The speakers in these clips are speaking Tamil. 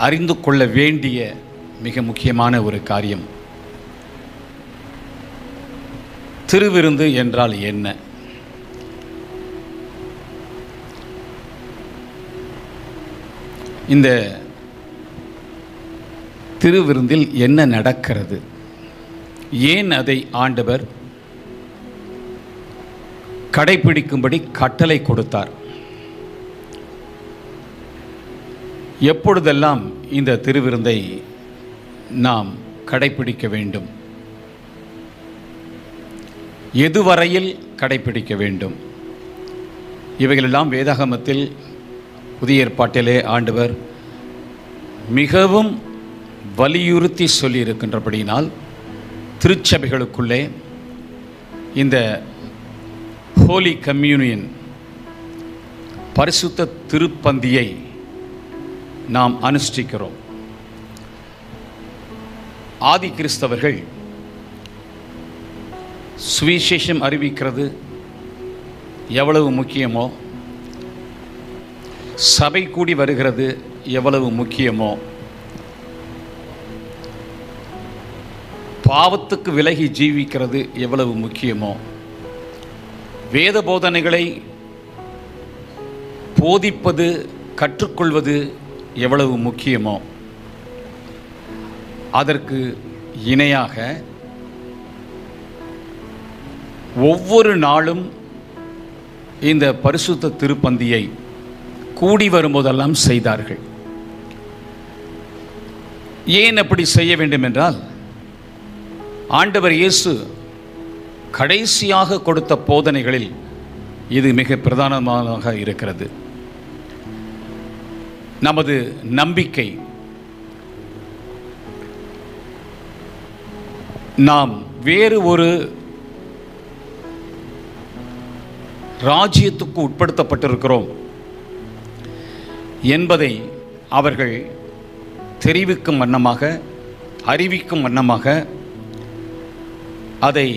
அறிந்து கொள்ள வேண்டிய மிக முக்கியமான ஒரு காரியம். திருவிருந்து என்றால் என்ன? இந்த திருவிருந்தில் என்ன நடக்கிறது? ஏன் அதை ஆண்டவர் கடைபிடிக்கும்படி கட்டளை கொடுத்தார்? எப்பொழுதெல்லாம் இந்த திருவிருந்தை நாம் கடைபிடிக்க வேண்டும்? எதுவரையில் கடைபிடிக்க வேண்டும்? இவைகளெல்லாம் வேதாகமத்தில் புதிய ஏற்பாட்டிலே ஆண்டவர் மிகவும் வலியுறுத்தி சொல்லியிருக்கின்றபடியினால் திருச்சபைகளுக்குள்ளே இந்த ஹோலி கம்யூனியன் பரிசுத்த திருப்பந்தியை நாம் அனுஷ்டிக்கிறோம். ஆதி கிறிஸ்தவர்கள் சுவிசேஷம் அறிவிக்கிறது எவ்வளவு முக்கியமோ, சபை கூடி வருகிறது எவ்வளவு முக்கியமோ, பாவத்துக்கு விலகி ஜீவிக்கிறது எவ்வளவு முக்கியமோ, வேத போதனைகளை போதிப்பது கற்றுக்கொள்வது எவ்வளவு முக்கியமோ, அதற்கு இணையாக ஒவ்வொரு நாளும் இந்த பரிசுத்த திருப்பந்தியை கூடி வரும்போதெல்லாம் செய்தார்கள். ஏன் அப்படி செய்ய வேண்டும் என்றால், ஆண்டவர் இயேசு கடைசியாக கொடுத்த போதனைகளில் இது மிக பிரதானமாக இருக்கிறது. நமது நம்பிக்கை நாம் வேறு ஒரு ராஜ்யத்துக்கு உட்படுத்தப்பட்டிருக்கிறோம் என்பதை அவர்கள் தெரிவிக்கும் வண்ணமாக, அறிவிக்கும் வண்ணமாக, அதை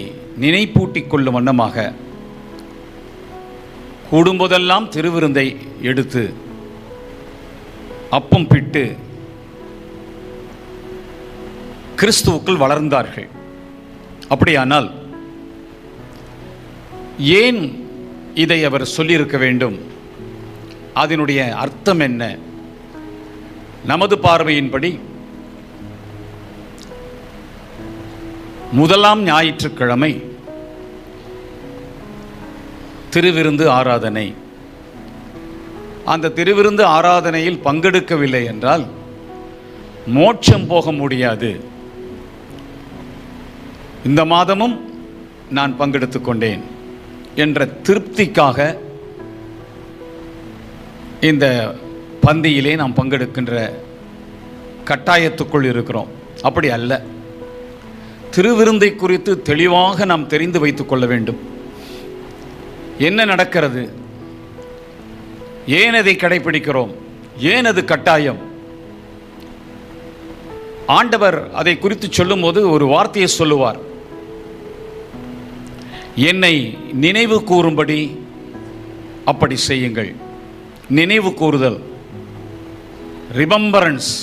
நினைப்பூட்டிக் கொள்ளும் வண்ணமாக கூடும்போதெல்லாம் திருவிருந்தை எடுத்து அப்பம் பிட்டு கிறிஸ்துவுக்குள் வளர்ந்தார்கள். அப்படியானால் ஏன் இதை அவர் சொல்லியிருக்க வேண்டும்? அதனுடைய அர்த்தம் என்ன? நமது பார்வையின்படி முதலாம் ஞாயிற்றுக்கிழமை திருவிருந்து ஆராதனை. அந்த திருவிருந்து ஆராதனையில் பங்கெடுக்கவில்லை என்றால் மோட்சம் போக முடியாது. இந்த மாதமும் நான் பங்கெடுத்துக் கொண்டேன் என்ற திருப்திக்காக இந்த பந்தியிலே நாம் பங்கெடுக்கின்ற கட்டாயத்துக்குள் இருக்கிறோம். அப்படி அல்ல. திருவிருந்தை குறித்து தெளிவாக நாம் தெரிந்து வைத்துக் கொள்ள வேண்டும். என்ன நடக்கிறது? ஏன் அதை கடைபிடிக்கிறோம்? ஏன் அது கட்டாயம்? ஆண்டவர் அதை குறித்து சொல்லும்போது ஒரு வார்த்தையை சொல்லுவார். என்னை நினைவு கூறும்படி அப்படி செய்யுங்கள். நினைவு கூறுதல், ரிமெம்பரன்ஸ்.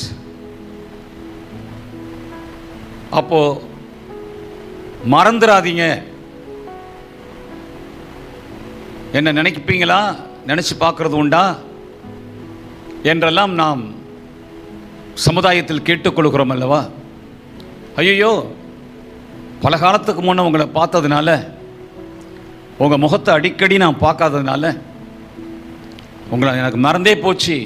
அப்போ மறந்துடாதீங்க. என்ன நினைப்பீங்களா? நினைச்சு பார்க்கறது உண்டா என்றெல்லாம் நாம் சமுதாயத்தில் கேட்டுக்கொள்கிறோம் அல்லவா? ஐயோ, பல காலத்துக்கு முன்னே உங்களை பார்த்ததுனால, உங்கள் முகத்தை அடிக்கடி நான் பார்க்காததுனால உங்களை எனக்கு மறந்தே போச்சு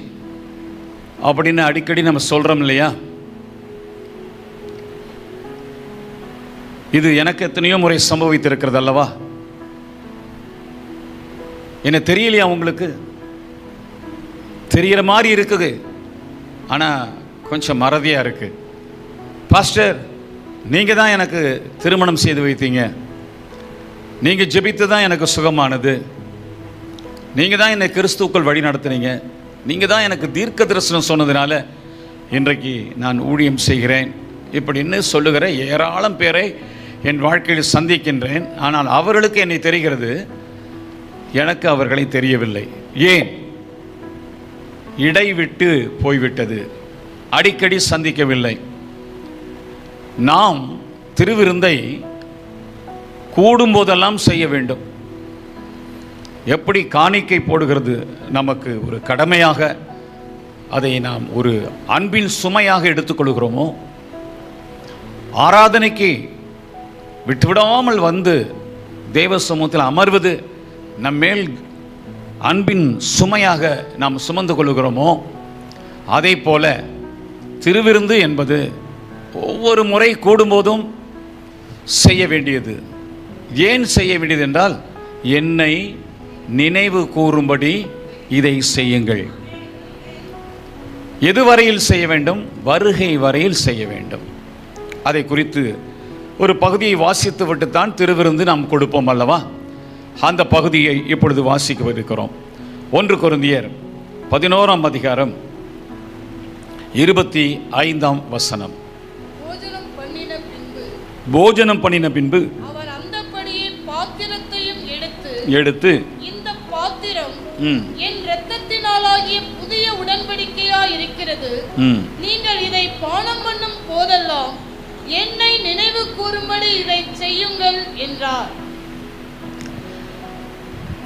அப்படின்னு அடிக்கடி நம்ம சொல்கிறோம் இல்லையா? இது எனக்கு எத்தனையோ முறை சம்பவித்திருக்கிறது அல்லவா? என்ன தெரியலையா உங்களுக்கு? தெரிகிற மாதிரி இருக்குது, ஆனால் கொஞ்சம் மறதியாக இருக்குது. பாஸ்டர், நீங்கள் தான் எனக்கு திருமணம் செய்து வைத்தீங்க, நீங்கள் ஜெபித்து தான் எனக்கு சுகமானது, நீங்கள் தான் என்னை கிறிஸ்துவுக்குள் வழி நடத்துனீங்க, நீங்கள் தான் எனக்கு தீர்க்க தரிசனம் சொன்னதுனால இன்றைக்கு நான் ஊழியம் செய்கிறேன் இப்படின்னு சொல்லுகிற ஏராளம் பேரை என் வாழ்க்கையில் சந்திக்கின்றேன். ஆனால் அவர்களுக்கு என்னை தெரிகிறது, எனக்கு அவர்களை தெரியவில்லை. ஏன்? இடைவிட்டு போய்விட்டது. அடிக்கடி சந்திக்கவில்லை. நாம் திருவிருந்தை கூடும்போதெல்லாம் செய்ய வேண்டும். எப்படி காணிக்கை போடுகிறது நமக்கு ஒரு கடமையாக, அதை நாம் ஒரு அன்பின் சுமையாக எடுத்துக்கொள்கிறோமோ, ஆராதனைக்கு விட்டுவிடாமல் வந்து தேவ சமூகத்தில் அமர்வது நம்மேல் அன்பின் சுமையாக நாம் சுமந்து கொள்கிறோமோ, அதே போல திருவிருந்து என்பது ஒவ்வொரு முறை கூடும்போதும் செய்ய வேண்டியது. ஏன் செய்ய வேண்டியது என்றால், என்னை நினைவு கூறும்படி இதை செய்யுங்கள். எதுவரையில் செய்ய வேண்டும்? வருகை வரையில் செய்ய வேண்டும். அதை குறித்து ஒரு பகுதியை வாசித்து விட்டுத்தான் திருவிருந்து நாம் கொடுப்போம் அல்லவா? அந்த பகுதியை இப்பொழுது வாசிக்கவிருக்கிறோம். 1 கொரிந்தியர் 11ஆம் அதிகாரம் 25ஆம் வசனம். போஜனம் பண்ணின பின்பு அவர் அந்தப்படியே பாத்திரத்தையும் எடுத்து இந்த பாத்திரம் என் இரத்தத்தினாலாகிய புதிய உடன்படிக்கையாய் இருக்கிறது, நீங்கள் இதை பானம் பண்ணும் போதெல்லாம் என்னை நினைவு கூறும்படி இதை செய்யுங்கள் என்றார்.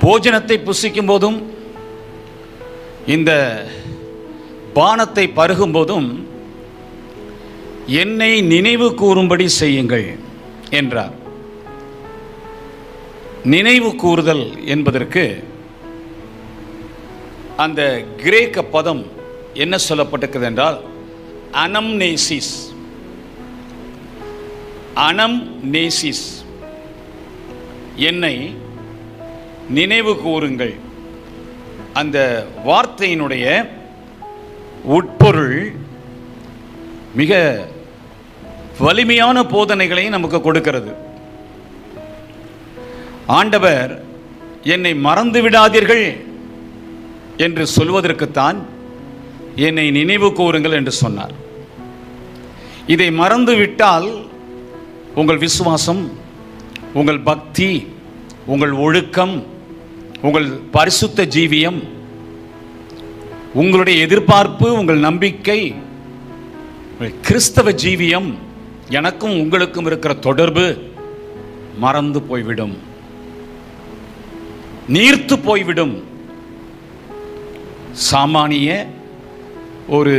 போஜனத்தை புசிக்கும் போதும் இந்த பானத்தை பருகும் போதும் என்னை நினைவு கூறும்படி செய்யுங்கள் என்றார். நினைவு கூறுதல் என்பதற்கு அந்த கிரேக்க பதம் என்ன சொல்லப்பட்டிருக்கிறது என்றால், அனம்னேசிஸ். அனம்னேசிஸ், என்னை நினைவு கூறுங்கள். அந்த வார்த்தையினுடைய உட்பொருள் மிக வலிமையான போதனைகளை நமக்கு கொடுக்கிறது. ஆண்டவர் என்னை மறந்து விடாதீர்கள் என்று சொல்வதற்குத்தான் என்னை நினைவு கூறுங்கள் என்று சொன்னார். இதை மறந்து விட்டால் உங்கள் விசுவாசம், உங்கள் பக்தி, உங்கள் ஒழுக்கம், உங்கள் பரிசுத்த ஜீவியம், உங்களுடைய எதிர்பார்ப்பு, உங்கள் நம்பிக்கை, கிறிஸ்தவ ஜீவியம், எனக்கும் உங்களுக்கும் இருக்கிற தொடர்பு மறந்து போய்விடும், நீர்த்து போய்விடும். சாமானிய ஒரு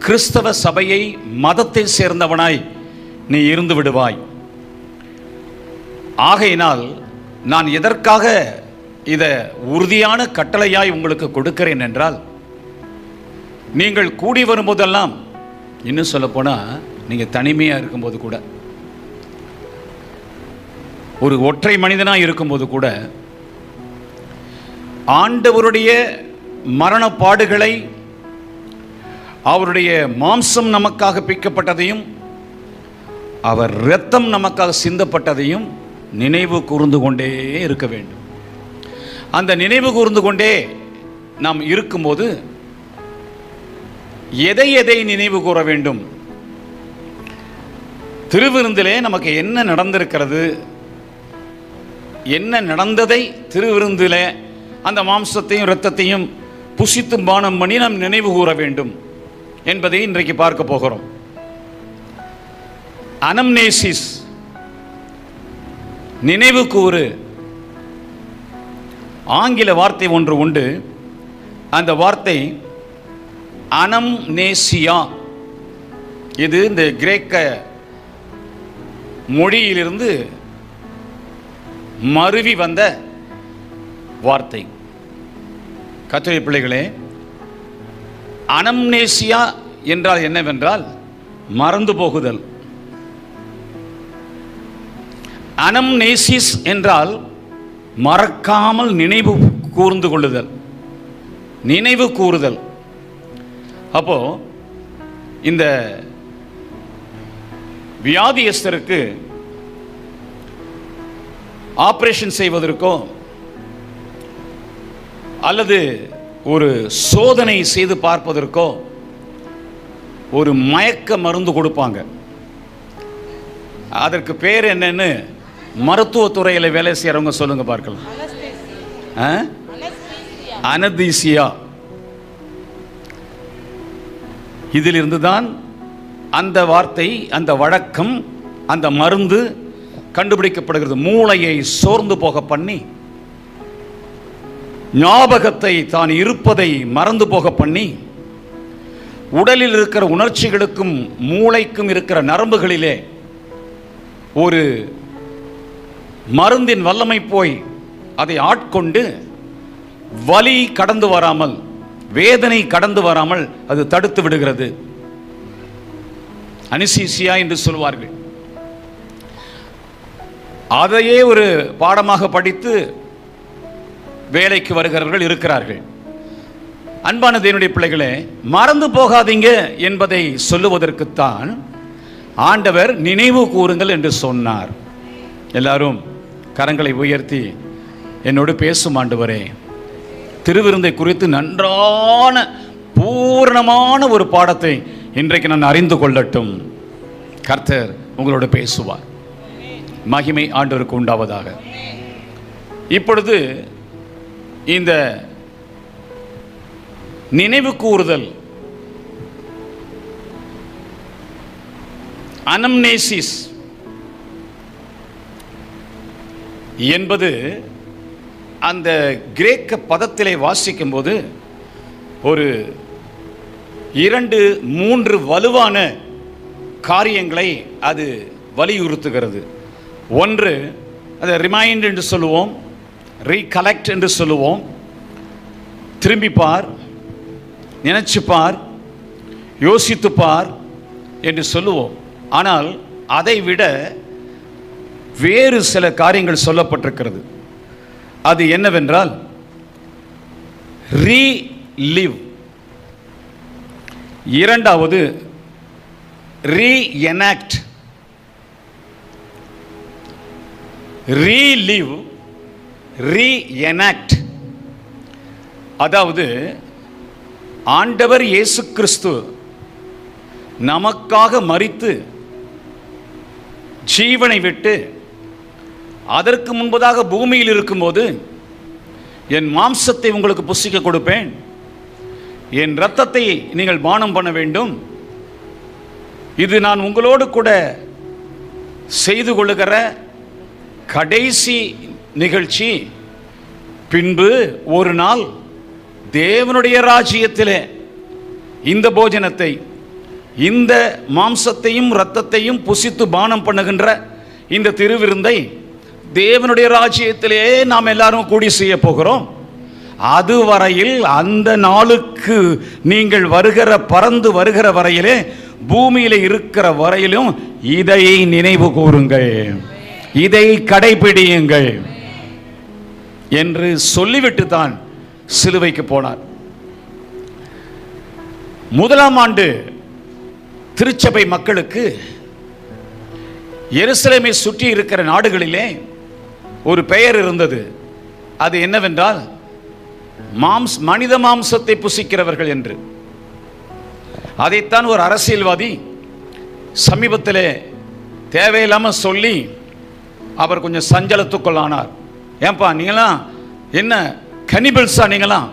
கிறிஸ்தவ சபையை, மதத்தை சேர்ந்தவனாய் நீ இருந்து விடுவாய். ஆகையினால் நான் எதற்காக இதை உறுதியான கட்டளையாய் உங்களுக்கு கொடுக்கிறேன் என்றால், நீங்கள் கூடி வரும்போதெல்லாம், இன்னும் சொல்லப்போனால் நீங்கள் தனிமையாக இருக்கும்போது கூட, ஒரு ஒற்றை மனிதனாக இருக்கும்போது கூட, ஆண்டவருடைய மரணப்பாடுகளை, அவருடைய மாம்சம் நமக்காக பிக்கப்பட்டதையும், அவர் இரத்தம் நமக்காக சிந்தப்பட்டதையும் நினைவு கூர்ந்து கொண்டே இருக்க வேண்டும். அந்த நினைவு கூர்ந்து கொண்டே நாம் இருக்கும்போது எதை எதை நினைவு கூற வேண்டும்? திருவிருந்திலே நமக்கு என்ன நடந்திருக்கிறது, என்ன நடந்ததை திருவிருந்திலே அந்த மாம்சத்தையும் இரத்தத்தையும் புசித்து பானம் பண்ணி நாம் நினைவு கூற வேண்டும் என்பதை இன்றைக்கு பார்க்க போகிறோம். அனம்னேசிஸ், நினைவு கூறு. ஆங்கில வார்த்தை ஒன்று உண்டு. அந்த வார்த்தை அனம்னேசியா. இது இந்த கிரேக்க மொழியிலிருந்து மருவி வந்த வார்த்தை. கர்த்தருடைய பிள்ளைகளே, அனம்னேசியா என்றால் என்னவென்றால் மறந்து போகுதல். அனம்னேசிஸ் என்றால் மறக்காமல் நினைவு கூர்ந்து கொள்ளுதல், நினைவு கூறுதல். அப்போ இந்த வியாதியஸ்தருக்கு ஆபரேஷன் செய்வதற்கோ அல்லது ஒரு சோதனை செய்து பார்ப்பதற்கோ ஒரு மயக்க மருந்து கொடுப்பாங்க. அதற்கு பேர் என்னன்னு மருத்துவத்துறையில் வேலை செய்கிறவங்க சொல்லுங்க பார்க்கலாம். அனதீசியா. இதிலிருந்து தான் அந்த வார்த்தை, அந்த வழக்கம், அந்த மருந்து கண்டுபிடிக்கப்படுகிறது. மூளையை சோர்ந்து போக பண்ணி, ஞாபகத்தை தான் இருப்பதை மறந்து போக பண்ணி, உடலில் இருக்கிற உணர்ச்சிகளுக்கும் மூளைக்கும் இருக்கிற நரம்புகளிலே ஒரு மருந்தின் வல்லமை போய் அதை ஆட்கொண்டு வலி கடந்து வராமல், வேதனை கடந்து வராமல் அது தடுத்து விடுகிறது. அனிசீசியா என்று சொல்வார்கள். அதையே ஒரு பாடமாக படித்து வேலைக்கு வருகிறவர்கள் இருக்கிறார்கள். அன்பான தேவனுடைய பிள்ளைகளே, மறந்து போகாதீங்க என்பதை சொல்லுவதற்குத்தான் ஆண்டவர் நினைவு கூறுங்கள் என்று சொன்னார். எல்லாரும் கரங்களை உயர்த்தி என்னோடு பேசும் ஆண்டவரே, திருவிருந்தை குறித்து நன்றான பூரணமான ஒரு பாடத்தை இன்றைக்கு நான் அறிந்து கொள்ளட்டும். கர்த்தர் உங்களோடு பேசுவார். மகிமை ஆண்டவருக்கு உண்டாவதாக. இப்பொழுது இந்த நினைவு கூறுதல், அனம்னேசிஸ் என்பது அந்த கிரேக்க பதத்திலே வாசிக்கும் போது ஒரு 2-3 வலுவான காரியங்களை அது வலியுறுத்துகிறது. ஒன்று, அதை ரிமைண்ட் என்று சொல்லுவோம், ரீகலெக்ட் என்று சொல்லுவோம், திரும்பிப்பார், நினைச்சுப்பார், யோசித்துப்பார் என்று சொல்லுவோம். ஆனால் அதை விட வேறு சில காரியங்கள் சொல்லப்பட்டிருக்கிறது. அது என்னவென்றால் ரீலிவ். இரண்டாவது ரீஎனாக்ட். Relive, re-enact. அதாவது ஆண்டவர் இயேசு கிறிஸ்து நமக்காக மரித்து ஜீவனை விட்டு அதற்கு முன்பதாக பூமியில் இருக்கும்போது, என் மாம்சத்தை உங்களுக்கு புசிக்க கொடுப்பேன், என் இரத்தத்தை நீங்கள் பானம் பண்ண வேண்டும், இது நான் உங்களோடு கூட செய்து கொள்ளுகிற கடைசி நிகழ்ச்சி, பின்பு ஒரு நாள் தேவனுடைய ராஜ்யத்திலே இந்த போஜனத்தை, இந்த மாம்சத்தையும் இரத்தத்தையும் புசித்து பானம் பண்ணுகின்ற இந்த திருவிருந்தை தேவனுடைய ராஜ்யத்திலே நாம் எல்லாரும் கூடி செய்ய போகிறோம். அதுவரையில், அந்த நாளுக்கு நீங்கள் பறந்து வருகிற வரையிலே, பூமியில இருக்கிற வரையிலும் இதை நினைவு கூறுங்கள், இதை கடைபிடியுங்கள் என்று சொல்லிவிட்டு தான் சிலுவைக்கு போனார். முதலாம் ஆண்டு திருச்சபை மக்களுக்கு எருசலேமை சுற்றி இருக்கிற நாடுகளிலே ஒரு பெயர் இருந்தது. அது என்னவென்றால் மனித மாம்சத்தை புசிக்கிறவர்கள் என்று. அதைத்தான் ஒரு அரசியல்வாதி சமீபத்திலே தேவையில்லாமல் சொல்லி அவர் கொஞ்சம் சஞ்சலத்துக்குள்ளானார். ஏன்பா நீங்களாம் என்ன கனிபிள்ஸா? நீங்களாம்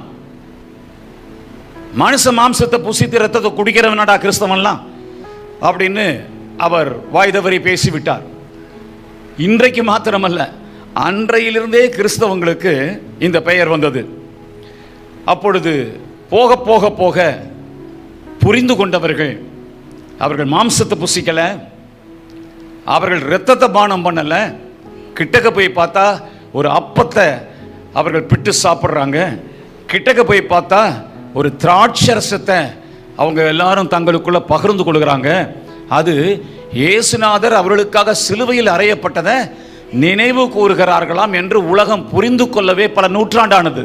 மனுஷ மாம்சத்தை புசித்து ரத்தத்தை குடிக்கிறவனடா கிறிஸ்தவன்லாம் அப்படின்னு அவர் வாய் தவறி பேசிவிட்டார். இன்றைக்கு மாத்திரமல்ல, அன்றையிலிருந்தே கிறிஸ்தவங்களுக்கு இந்த பெயர் வந்தது. அப்பொழுது போக போக போக புரிந்து கொண்டவர்கள், அவர்கள் மாம்சத்தை புசிக்கல, அவர்கள் இரத்தத்தை பானம் பண்ணல, கிட்டக்க போய் பார்த்தா ஒரு அப்பத்தை அவர்கள் பிட்டு சாப்பிட்றாங்க, கிட்டக்க போய் பார்த்தா ஒரு திராட்சரசத்தை அவங்க எல்லாரும் தங்களுக்குள்ள பகிர்ந்து கொள்கிறாங்க. அது இயேசுநாதர் அவர்களுக்காக சிலுவையில் அறையப்பட்டதை நினைவு கூறுகிறார்களாம் என்று உலகம் புரிந்து கொள்ளவே பல நூற்றாண்டானது.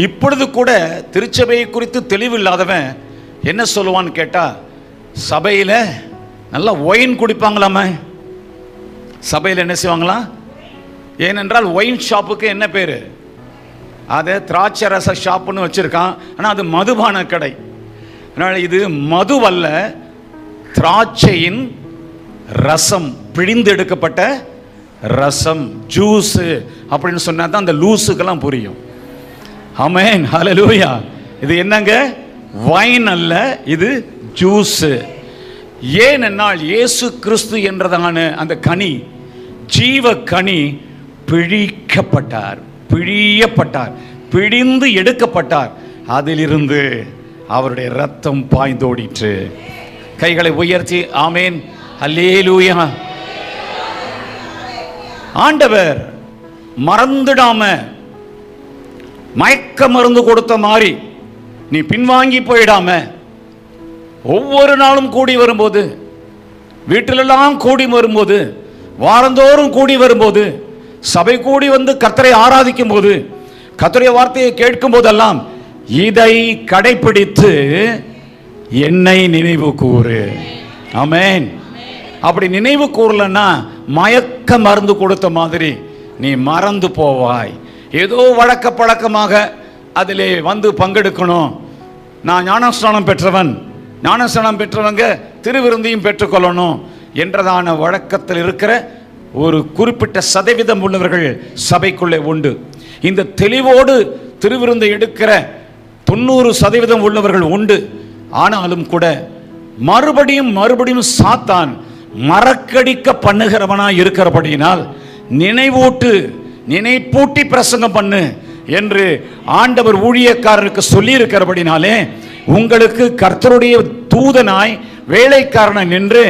இப்பொழுது கூட திருச்சபையை குறித்து தெளிவு இல்லாதவன் என்ன சொல்லுவான்னு கேட்டா, சபையில நல்லா ஒயின் குடிப்பாங்களாமே. சபையில் என்ன செய்வாங்களாம்? ஏனென்றால் ஒயின் ஷாப்புக்கு என்ன பேரு? அதை திராட்சை ரச ஷாப்புன்னு வச்சிருக்கான். ஆனால் அது மதுபான கடை. அதனால் இது மதுவல்ல, திராட்சையின் ரசம், பிழிந்து எடுக்கப்பட்ட ரசம், ஜூஸ் அப்படின்னு சொன்னா தான் அந்த லூசுக்கெல்லாம் புரியும். ஆமென், ஹல்லேலூயா. இது என்னங்க? வைன் அல்ல, இது ஜூஸ். ஏனென்றால் இயேசு கிறிஸ்து என்றதான அந்த கனி, ஜீவ கனி, பிழிக்கப்பட்டார், பிழியப்பட்டார், பிழிந்து எடுக்கப்பட்டார். அதிலிருந்து அவருடைய ரத்தம் பாய்ந்தோடிற்று. கைகளை உயர்த்தி ஆமேன், அல்லேலூயா. ஆண்டவர் மறந்துடாம மயக்க மருந்து கொடுத்த மாதிரி நீ பின்வாங்கி போயிடாம, ஒவ்வொரு நாளும் கூடி வரும்போது, வீட்டிலெல்லாம் கூடி வரும்போது, வாரந்தோறும் கூடி வரும்போது, சபை கூடி வந்து கர்த்தரை ஆராதிக்கும் போது, கர்த்தருடைய வார்த்தையை கேட்கும் போதெல்லாம் இதை கடைபிடித்து என்னை நினைவு கூறு. ஆமென். அப்படி நினைவு கூறலன்னா மயக்க மருந்து கொடுத்த மாதிரி நீ மறந்து போவாய். ஏதோ வழக்க பழக்கமாக அதிலே வந்து பங்கெடுக்கணும். நான் ஞானஸ்நானம் பெற்றவன், ஞானஸ்நானம் பெற்றவங்க திருவிருந்தையும் பெற்றுக்கொள்ளணும் என்றதான வழக்கத்தில் இருக்கிற ஒரு குறிப்பிட்ட சதவீதம் உள்ளவர்கள் சபைக்குள்ளே உண்டு. இந்த தெளிவோடு திருவிருந்தை எடுக்கிற 90% உள்ளவர்கள் உண்டு. ஆனாலும் கூட மறுபடியும் மறுபடியும் சாத்தான் மறக்கடிக்க பண்ணுகிறவனாய் இருக்கிறபடியினால் நினைப்பூட்டி பிரசங்கம் பண்ணு என்று ஆண்டவர் ஊழியக்காரருக்கு சொல்லி இருக்கிறபடினாலே உங்களுக்கு கர்த்தருடைய தூதனாய் வேலைக்காரனாய் நின்று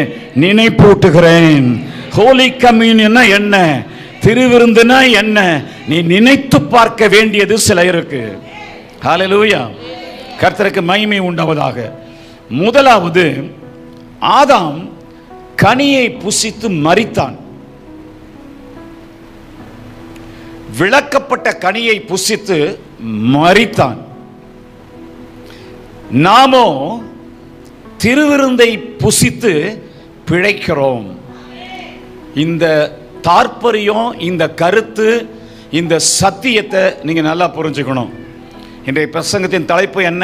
நினைப்பூட்டுகிறேன். ஹோலி கம்யூனியன்னா என்ன, திருவிருந்துனா என்ன, நீ நினைத்து பார்க்க வேண்டியது சில இருக்கு. ஹல்லேலூயா. கர்த்தருக்கு மகிமை உண்டாவதாக. முதலாவது, ஆதாம் கனியை புசித்து மரித்தான். விளக்கப்பட்ட கனியை புசித்து மரித்தான். நாமோ திருவிருந்தை புசித்து பிழைக்கிறோம். இந்த தாற்பயம், இந்த கருத்து, இந்த சத்தியத்தை நீங்க நல்லா புரிஞ்சுக்கணும். இன்றைய பிரசங்கத்தின் தலைப்பு என்ன?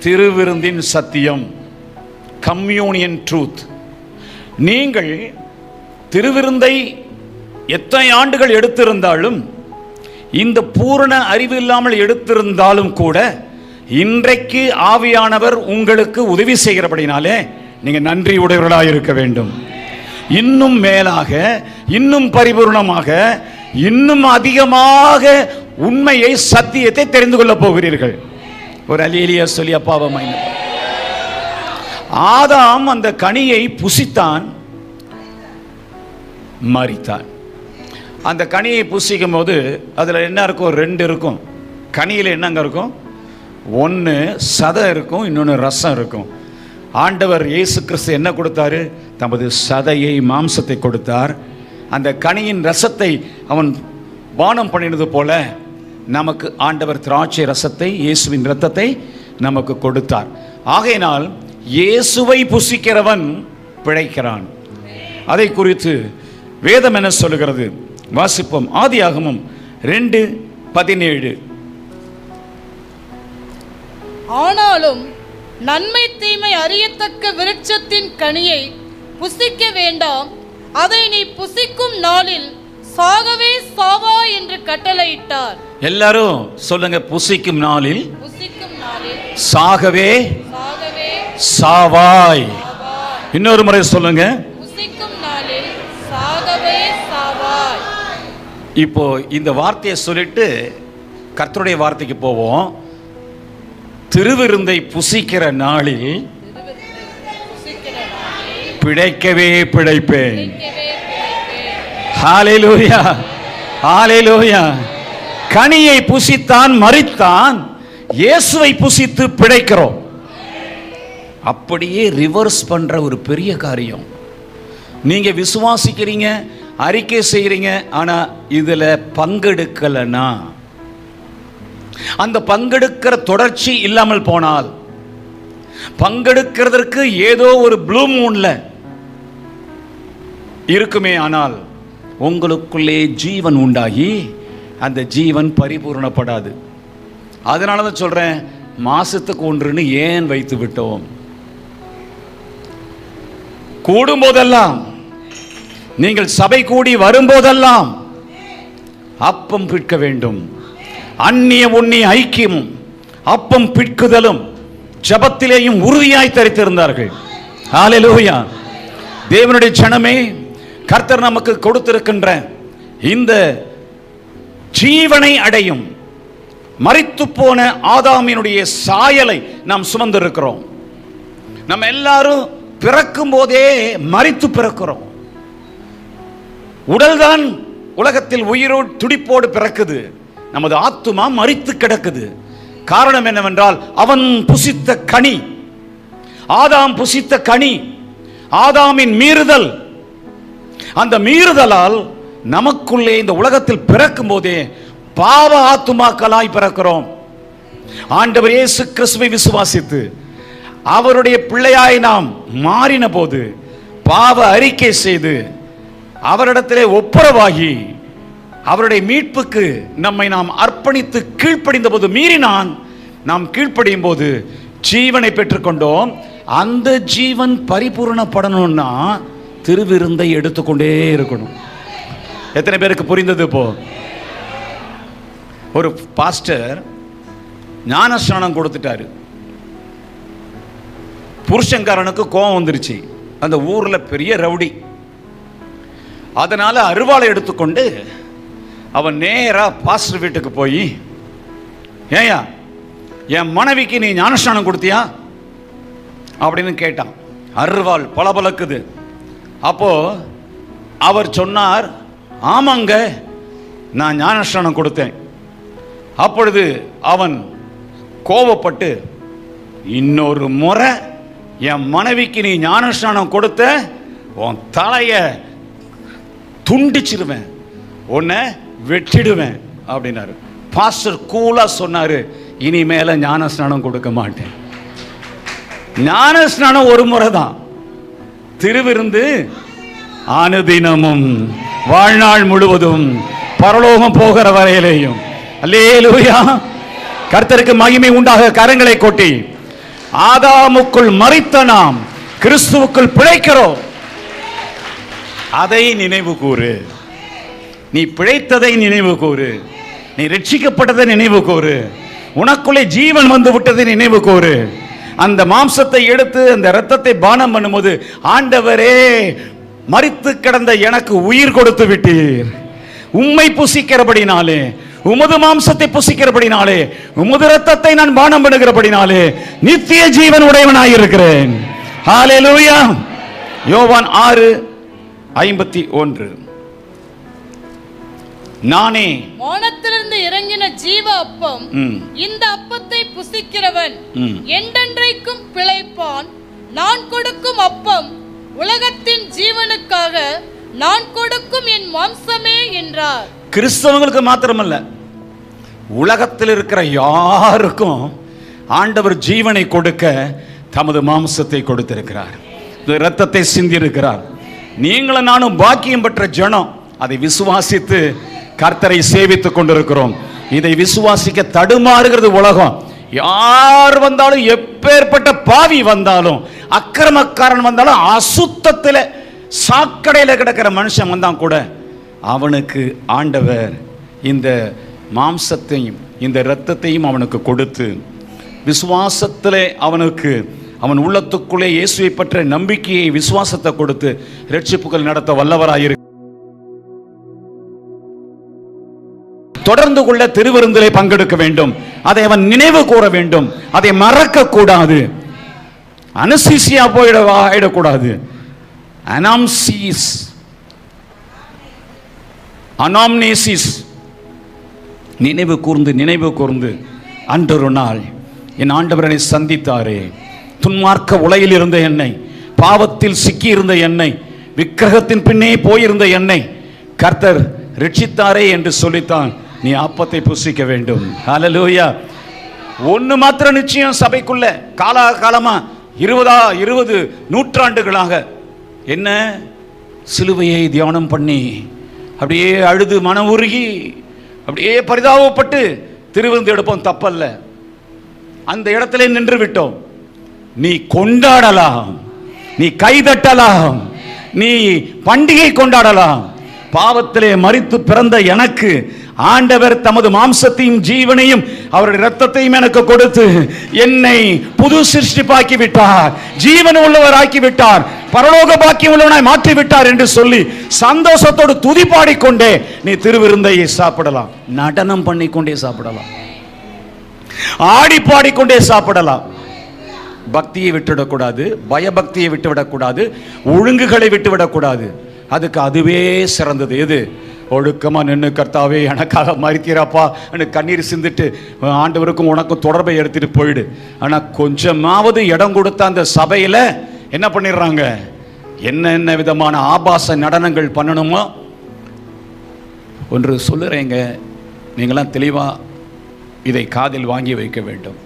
திருவிருந்தின் சத்தியம், கம்யூனியன் ட்ரூத். நீங்கள் திருவிருந்தை எத்தனை ஆண்டுகள் எடுத்திருந்தாலும், இந்த பூரண அறிவு இல்லாமல் எடுத்திருந்தாலும் கூட, இன்றைக்கு ஆவியானவர் உங்களுக்கு உதவி செய்கிறபடினாலே நீங்க நன்றி உடையவர்களாக இருக்க வேண்டும். இன்னும் மேலாக, இன்னும் பரிபூர்ணமாக, இன்னும் அதிகமாக உண்மையை, சத்தியத்தை தெரிந்து கொள்ள போகிறீர்கள். ஒரு அல்லேலூயா சொல்லி அப்பாவை மைண்ட். ஆதாம் அந்த கனியை புசித்தான், மரித்தான். அந்த கனியை புசிக்கும் போது அதில் என்ன இருக்கும்? 2 இருக்கும். கனியில் என்னங்க இருக்கும்? ஒன்று சதை இருக்கும், இன்னொன்று ரசம் இருக்கும். ஆண்டவர் இயேசு கிறிஸ்து என்ன கொடுத்தாரு? தமது சதையை, மாம்சத்தை கொடுத்தார். அந்த கனியின் ரசத்தை அவன் பானம் பண்ணினது போல நமக்கு ஆண்டவர் திராட்சை ரசத்தை, இயேசுவின் இரத்தத்தை நமக்கு கொடுத்தார். ஆகையினால் இயேசுவை புசிக்கிறவன் பிழைக்கிறான். அதை குறித்து வேதம் என்ன சொல்லுகிறது? வாசிப்போம். ஆதியாகமம் 2:17. ஆனாலும் நன்மை தீமை அறியத்தக்க விருட்சத்தின் கனியை புசிக்க வேண்டாம், அதை நீ புசிக்கும் நாளில் சாகவே சாவா என்று கட்டளையிட்டார். எல்லாரும் சொல்லுங்க, புசிக்கும் நாளில் சாகவே சாவாய். இன்னொரு முறை சொல்லுங்க, புசிக்கும் நாளில் சாகவே சாவாய். இப்போ இந்த வார்த்தையை சொல்லிட்டு கர்த்தருடைய வார்த்தைக்கு போவோம். திருவிருந்தை புசிக்கிற நாளில் பிழைக்கவே பிழைப்பேன். ஹல்லேலூயா, ஹல்லேலூயா. கனியை புசித்தான், மரித்தான். இயேசுவை புசித்து பிழைக்கிறோம். அப்படியே ரிவர்ஸ் பண்ற ஒரு பெரிய காரியம். நீங்க விசுவாசிக்கிறீங்க, அறிக்கை செய்கிறீங்க, ஆனா இதுல பங்கெடுக்கலனா, அந்த பங்கெடுக்கிற தொடர்ச்சி இல்லாமல் போனால், பங்கெடுக்கிறதற்கு ஏதோ ஒரு ப்ளூ மூன்ல இருக்குமே, ஆனால் உங்களுக்குள்ளே ஜீவன் உண்டாகி அந்த ஜீவன் பரிபூர்ணப்படாது. அதனால தான் சொல்றேன், மாசத்துக்கு ஒன்றுன்னு ஏன் வைத்து விட்டோம்? கூடும் போதெல்லாம், நீங்கள் சபை கூடி வரும்போதெல்லாம் அப்பம் பிற்க வேண்டும். அந்நிய உண்ணிய ஐக்கியமும் அப்பம் பிற்குதலும் ஜபத்திலேயும் உறுதியாய் தரித்திருந்தார்கள். ஹல்லேலூயா. தேவனுடைய ஜனமே, கர்த்தர் நமக்கு கொடுத்திருக்கின்ற இந்த ஜீவனை அடையும் மரித்து போன ஆதாமினுடைய சாயலை நாம் சுமந்திருக்கிறோம். நம்ம எல்லாரும் பிறக்கும் போதே மரித்து பிறக்கிறோம். உடல்தான் உலகத்தில் உயிரோடு துடிப்போடு பிறக்குது. நமது ஆத்துமா மரித்து கிடக்குது. காரணம் என்னவென்றால் அவன் புசித்த கனி, ஆதாம் புசித்த கனி, ஆதாமின் மீறுதல். அந்த மீறுதலால் நமக்குள்ளே இந்த உலகத்தில் பிறக்கும் போதே பாவ ஆத்துமாக்களாய் பிறக்கிறோம். ஆண்டவர் இயேசு கிறிஸ்துவை விசுவாசித்து அவருடைய பிள்ளையாய் நாம் மாறின போது, பாவ அறிக்கை செய்து அவரிடத்திலே ஒப்புரவாகி அவருடைய மீட்புக்கு நம்மை நாம் அர்ப்பணித்து கீழ்ப்படிந்த போது, மீறினான் நாம் கீழ்ப்படியும் போது ஜீவனை பெற்றுக்கொண்டோம். அந்த ஜீவன் பரிபூர்ணப்படணும்னா திருவிருந்தை எடுத்துக்கொண்டே இருக்கணும். எத்தனை பேருக்கு புரிந்தது? இப்போ ஒரு பாஸ்டர் ஞானஸ்நானம் கொடுத்துட்டாரு. புருஷன்காரனுக்கு கோபம் வந்துருச்சு. அந்த ஊர்ல பெரிய ரவுடி. அதனால அருவாளை எடுத்துக்கொண்டு அவன் நேரா பாஸ்டர் வீட்டுக்கு போய், ஏயா என் மனைவிக்கு நீ ஞானஸ்நானம் கொடுத்தியா அப்படின்னு கேட்டான். அருவாள் பளபளக்குது. அப்போ அவர் சொன்னார், ஆமாங்க நான் ஞானஸ்நானம் கொடுத்தேன். அப்பொழுது அவன் கோபப்பட்டு, இன்னொரு முறை என் மனைவிக்கு நீ ஞானஸ்நானம் கொடுத்த உன் தலைய துண்டிச்சிருவேன், உன்னை வெட்டிடுவேன் அப்படின்னாரு. பாஸ்டர் கூலா சொன்னாரு, இனிமேல ஞானஸ்நானம் கொடுக்க மாட்டேன். ஞானஸ்நானம் ஒரு முறை தான், திருவிருந்து அனுதினமும் வாழ்நாள் முழுவதும் பரலோகம் போகிற வரையிலேயும். அல்லேலூயா. கர்த்தருக்கு மகிமை உண்டாக. கரங்களை கொட்டி, ஆதாமுக்குள் மரித்த நாம் கிறிஸ்துவுக்குள் பிழைக்கிறோம். அதை நினைவு கூறு. நீ பிழைத்ததை நினைவு கூறு. நீ ரட்சிக்கப்பட்டதை நினைவு கூறு. உனக்குள்ளே ஜீவன் வந்து விட்டதை நினைவு கூறு. அந்த மாம்சத்தை எடுத்து அந்த இரத்தத்தை பானம் பண்ணும்போது, ஆண்டவரே மரித்து கிடந்த எனக்கு உயிர் கொடுத்து விட்டீர். உம்மை புசிக்கிறபடினாலே, உமது மாம்சத்தை புசிக்கிறபடினாலே, உமது இரத்தத்தை நான் பானம் பண்ணுகிறபடினாலே நித்திய ஜீவன் உடையவனாய் இருக்கிறேன். ஹல்லேலூயா. யோவான் 6:51. நானே வானத்திலிருந்து இறங்கின ஜீவ அப்பம், இந்த அப்பத்தை புசிக்கிறவன் என்றென்றைக்கும் பிழைப்பான். நான் கொடுக்கும் அப்பம் உலகத்தின் ஜீவனுக்காக நான் கொடுக்கும் என் மாம்சமே என்றார். கிறிஸ்தவங்களுக்கு மாத்திரமல்ல, உலகத்தில் இருக்கிற யாருக்கும் ஆண்டவர் ஜீவனை கொடுக்க தமது மாம்சத்தை கொடுத்திருக்கிறார், இரத்தத்தை சிந்தி இருக்கிறார். நீங்களும் நானும் பாக்கியம் பெற்ற ஜனம். அதை விசுவாசித்து கர்த்தரை சேவித்துக் கொண்டிருக்கிறோம். இதை விசுவாசிக்க தடுமாறுகிறது உலகம். யார் வந்தாலும், எப்பேற்பட்ட பாவி வந்தாலும், அக்கிரமக்காரன் வந்தாலும், அசுத்தத்தில் சாக்கடையில் கிடக்கிற மனுஷன் வந்தான் கூட, அவனுக்கு ஆண்டவர் இந்த மாம்சத்தையும் இந்த இரத்தத்தையும் அவனுக்கு கொடுத்து, விசுவாசத்திலே அவனுக்கு அவன் உள்ளத்துக்குள்ளே இயேசுவை பற்ற நம்பிக்கையை, விசுவாசத்தை கொடுத்து ரட்சிப்புகள் நடத்த வல்லவராயிரு. தொடர்ந்து கொள்ள திருவிருந்திலே பங்கெடுக்க வேண்டும். அதை அவன் நினைவு கூற வேண்டும். அதை மறக்க கூடாது. அனசீசியா போயிடக்கூடாது. அனாம்னேசிஸ், நினைவு கூர்ந்து அன்றொரு நாள் என் ஆண்டவரனை சந்தித்தாரே, துன்மார்க்க உலகில் இருந்த என்னை, பாவத்தில் சிக்கி இருந்த என்னை, விக்கிரகத்தின் பின்னே போயிருந்த என்னை கர்த்தர் ரட்சித்தாரே என்று சொல்லித்தான் நீ அப்பத்தை புசிக்க வேண்டும். ஹல்லேலூயா. ஒன்று மாத்திரம் நிச்சயம், சபைக்குள்ள காலகாலமா 20 நூற்றாண்டுகளாக என்ன, சிலுவையை தியானம் பண்ணி அப்படியே அழுது மனம் உருகி அப்படியே பரிதாபப்பட்டு திருவிருந்து எடுப்போம், தப்பல்ல. அந்த இடத்துல நின்று விட்டோம். நீ கொண்டாடலாம், நீ கைதட்டலாம், நீ பண்டிகை கொண்டாடலாம், பாவத்திலே மரித்து பிறந்த எனக்கு ஆண்டவர் தமது மாம்சத்தையும் ஜீவனையும் அவருடைய இரத்தத்தையும் எனக்கு கொடுத்து என்னை புது சிருஷ்டிப்பாக்கி விட்டார், ஜீவன் உள்ளவராக்கி விட்டார், பரலோக பாக்கியம் உள்ளவனாய் மாற்றி விட்டார் என்று சொல்லி சந்தோஷத்தோடு துதி பாடிக்கொண்டே நீ திருவிருந்தையை சாப்பிடலாம். நடனம் பண்ணிக்கொண்டே சாப்பிடலாம், ஆடி பாடிக்கொண்டே சாப்பிடலாம். பக்தியை விட்டுவிடக்கூடாது, பயபக்தியை விட்டுவிடக்கூடாது, ஒழுங்குகளை விட்டுவிடக்கூடாது. அதுக்கு அதுவே சிறந்தது. எது? ஒழுக்கமா நின்று கர்த்தாவே எனக்காக மறித்தீராப்பா கண்ணீர் சிந்திட்டு ஆண்டவருக்கும் உனக்கும் தொடர்பை எடுத்துட்டு போயிடு. ஆனா கொஞ்சமாவது இடம் கொடுத்த அந்த சபையில என்ன பண்ணிடுறாங்க? என்ன விதமான ஆபாச நடனங்கள் பண்ணணுமோ. ஒன்று சொல்லுறேங்க, நீங்களாம் தெளிவா இதை காதில் வாங்கி வைக்க வேண்டும்.